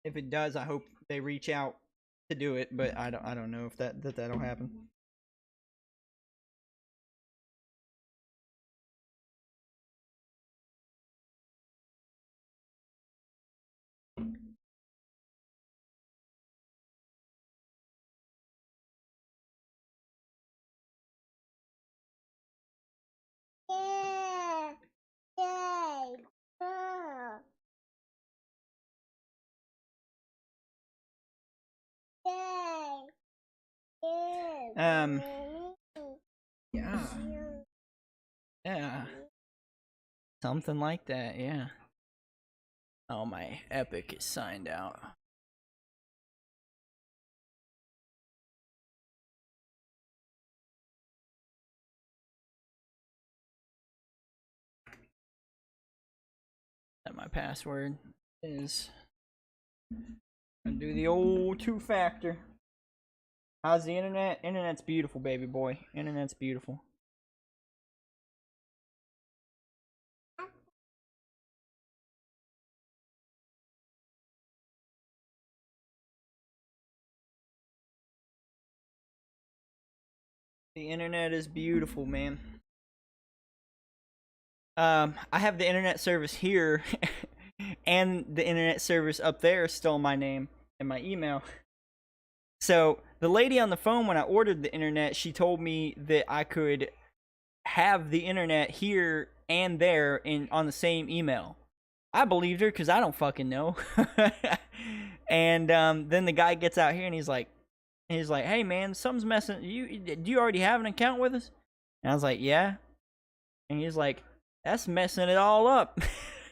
Speaker 1: If it does, I hope they reach out to do it, but I don't know if that'll happen.
Speaker 2: Yeah. Yeah. Oh. Yeah.
Speaker 1: Um, yeah, yeah, something like that. Yeah. Oh, my Epic is signed out. That my password is. Gonna do the old two-factor. How's the internet? Internet's beautiful, baby boy. Internet's beautiful. The internet is beautiful, man. I have the internet service here, and the internet service up there is still my name and my email. So the lady on the phone, when I ordered the internet, she told me that I could have the internet here and there in on the same email. I believed her because I don't fucking know. And then the guy gets out here and he's like, "Hey man, something's messing. Do you already have an account with us?" And I was like, "Yeah." And he's like, "That's messing it all up."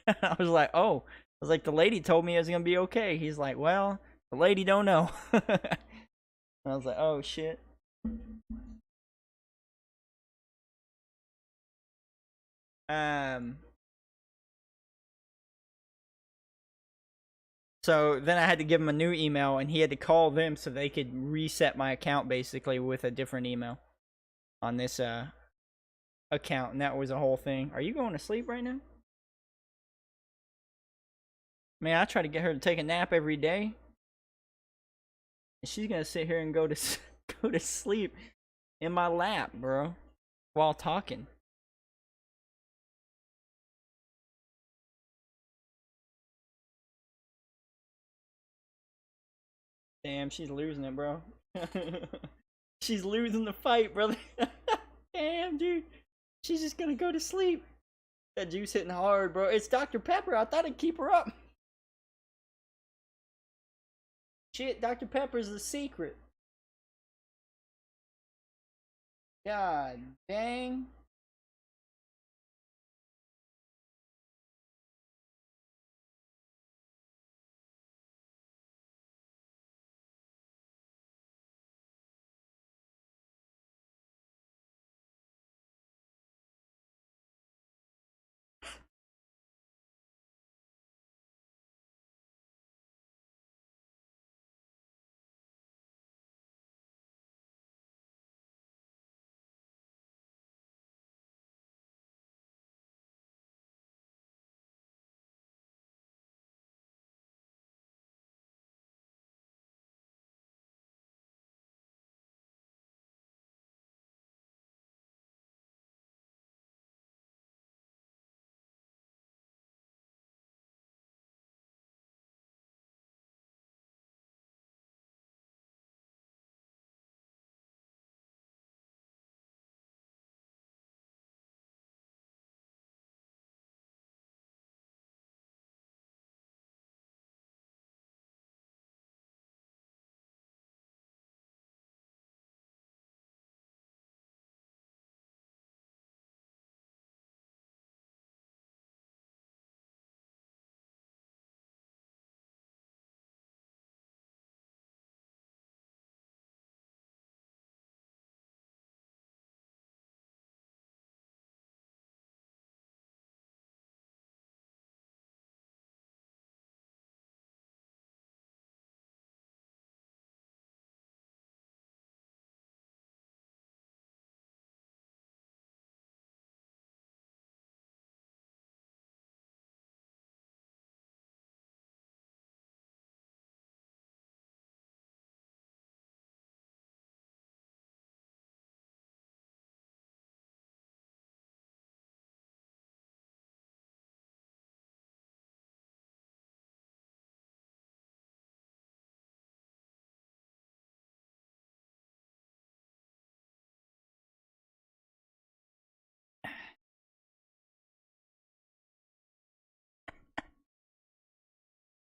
Speaker 1: I was like, "Oh." I was like, "The lady told me it was gonna be okay." He's like, "Well, the lady don't know." I was like, "Oh shit." Um. So then I had to give him a new email, and he had to call them so they could reset my account basically with a different email on this account, and that was a whole thing. Are you going to sleep right now? Man, I try to get her to take a nap every day, and she's gonna sit here and go to go to sleep in my lap, bro, while talking. Damn, she's losing it, bro. She's losing the fight, brother. Damn, dude. She's just gonna go to sleep. That juice hitting hard, bro. It's Dr. Pepper. I thought I'd keep her up. Shit, Dr. Pepper's the secret. God dang.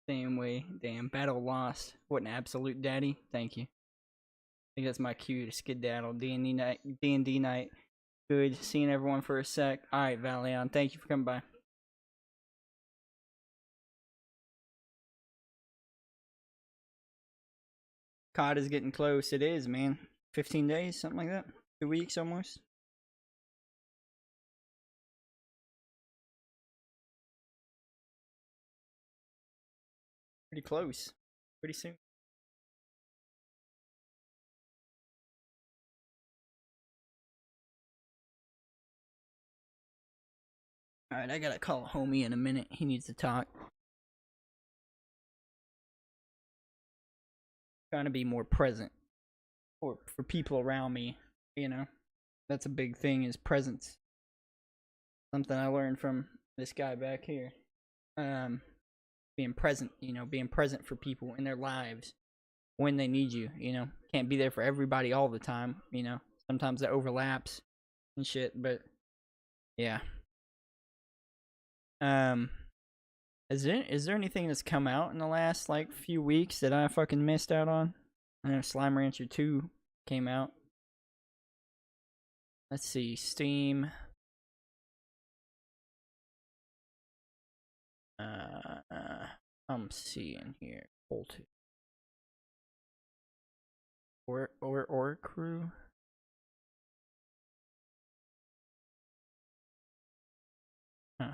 Speaker 1: Same way. Damn, battle lost. What an absolute daddy. Thank you. I think that's my cue to skedaddle. D&D night. D&D night. Good seeing everyone for a sec. Alright, Valion. Thank you for coming by. COD is getting close. It is, man. 15 days, something like that. 2 weeks almost. Pretty close. Pretty soon. Alright, I gotta call a homie in a minute. He needs to talk. Trying to be more present for people around me, you know. That's a big thing, is presence. Something I learned from this guy back here. Being present, you know, being present for people in their lives when they need you, you know. Can't be there for everybody all the time, you know. Sometimes that overlaps and shit, but yeah. Is there anything that's come out in the last like few weeks that I fucking missed out on? I know Slime Rancher 2 came out. Let's see, Steam. I'm seeing here. Or crew. Huh.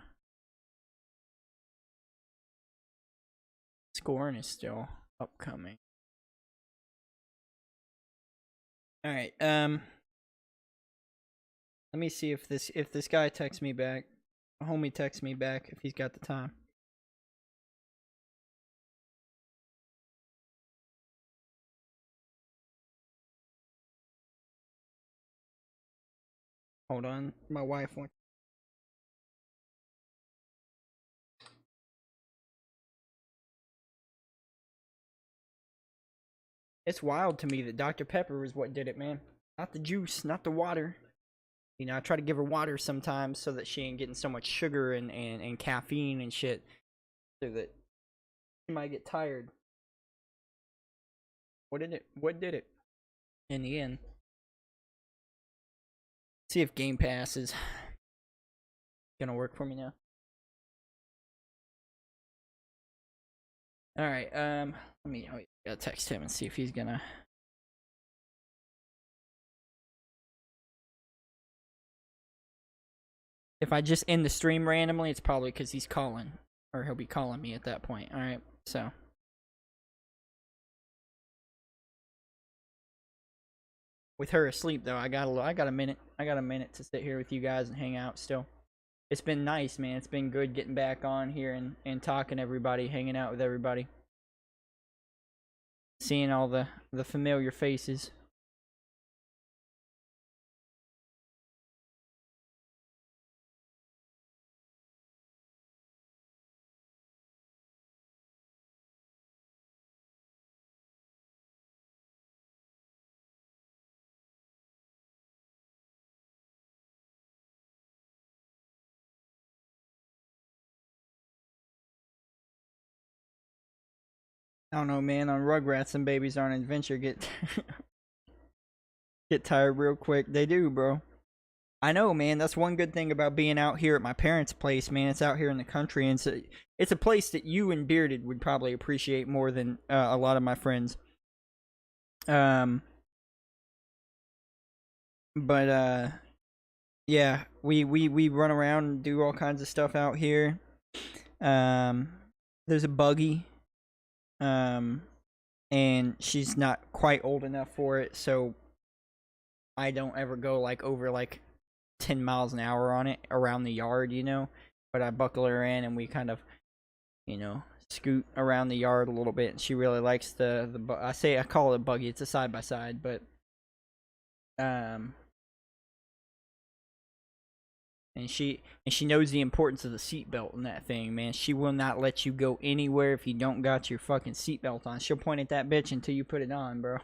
Speaker 1: Scorn is still upcoming. Alright, let me see if this guy texts me back. A homie texts me back if he's got the time. Hold on, my wife wants. It's wild to me that Dr. Pepper is what did it, man. Not the juice, not the water. You know, I try to give her water sometimes so that she ain't getting so much sugar and caffeine and shit. So that she might get tired. What did it? In the end. See if Game Pass is gonna work for me now. Alright, let me gotta text him and see if he's gonna. If I just end the stream randomly, it's probably because he's calling. Or he'll be calling me at that point. Alright, so. With her asleep, though, I got a minute. I got a minute to sit here with you guys and hang out still. It's been nice, man. It's been good getting back on here and talking to everybody, hanging out with everybody. Seeing all the familiar faces. I don't know, man. On Rugrats, and babies on an adventure get get tired real quick. They do, bro. I know, man. That's one good thing about being out here at my parents' place, man. It's out here in the country, and it's a place that you and Bearded would probably appreciate more than a lot of my friends. But yeah, we run around and do all kinds of stuff out here. There's a buggy. And she's not quite old enough for it, so I don't ever go like over like 10 miles an hour on it around the yard, you know. But I buckle her in and we kind of, you know, scoot around the yard a little bit. And she really likes the I call it a buggy. It's a side by side, but and she knows the importance of the seatbelt in that thing, man. She will not let you go anywhere if you don't got your fucking seatbelt on. She'll point at that bitch until you put it on, bro.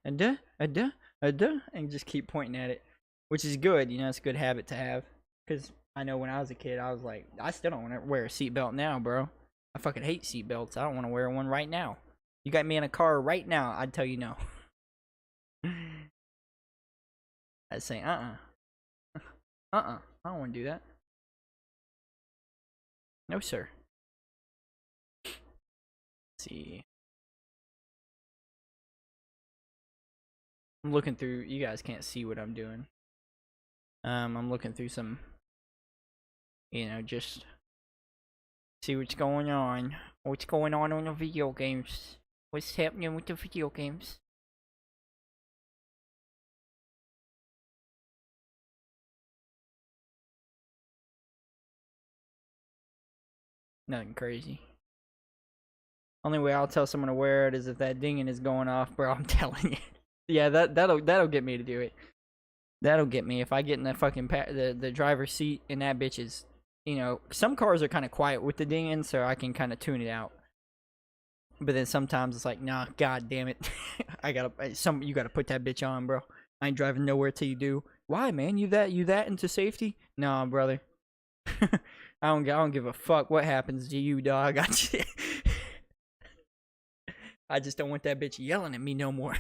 Speaker 1: And just keep pointing at it, which is good. You know, it's a good habit to have. Because I know when I was a kid, I was like, I still don't want to wear a seatbelt now, bro. I fucking hate seatbelts. I don't want to wear one right now. You got me in a car right now, I'd tell you no. I'd say, I don't want to do that. No, sir. Let's see. I'm looking through. You guys can't see what I'm doing. I'm looking through some, just see what's going on. What's going on the video games? What's happening with the video games? Nothing crazy. Only way I'll tell someone to wear it is if that dinging is going off, bro. I'm telling you. Yeah, that'll get me to do it. That'll get me if I get in that fucking the driver's seat and that bitch is, some cars are kind of quiet with the dinging, so I can kind of tune it out. But then sometimes it's like, nah, god damn it, you gotta put that bitch on, bro. I ain't driving nowhere till you do. Why, man? You that into safety? Nah, brother. I don't give a fuck what happens to you, dog. I just don't want that bitch yelling at me no more.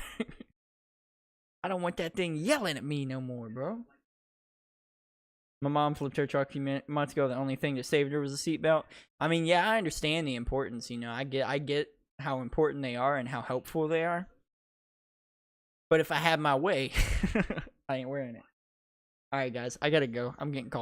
Speaker 1: I don't want that thing yelling at me no more, bro. My mom flipped her truck a few months ago. The only thing that saved her was a seatbelt. I mean, yeah, I understand the importance. I get how important they are and how helpful they are. But if I had my way, I ain't wearing it. All right, guys, I gotta go. I'm getting called.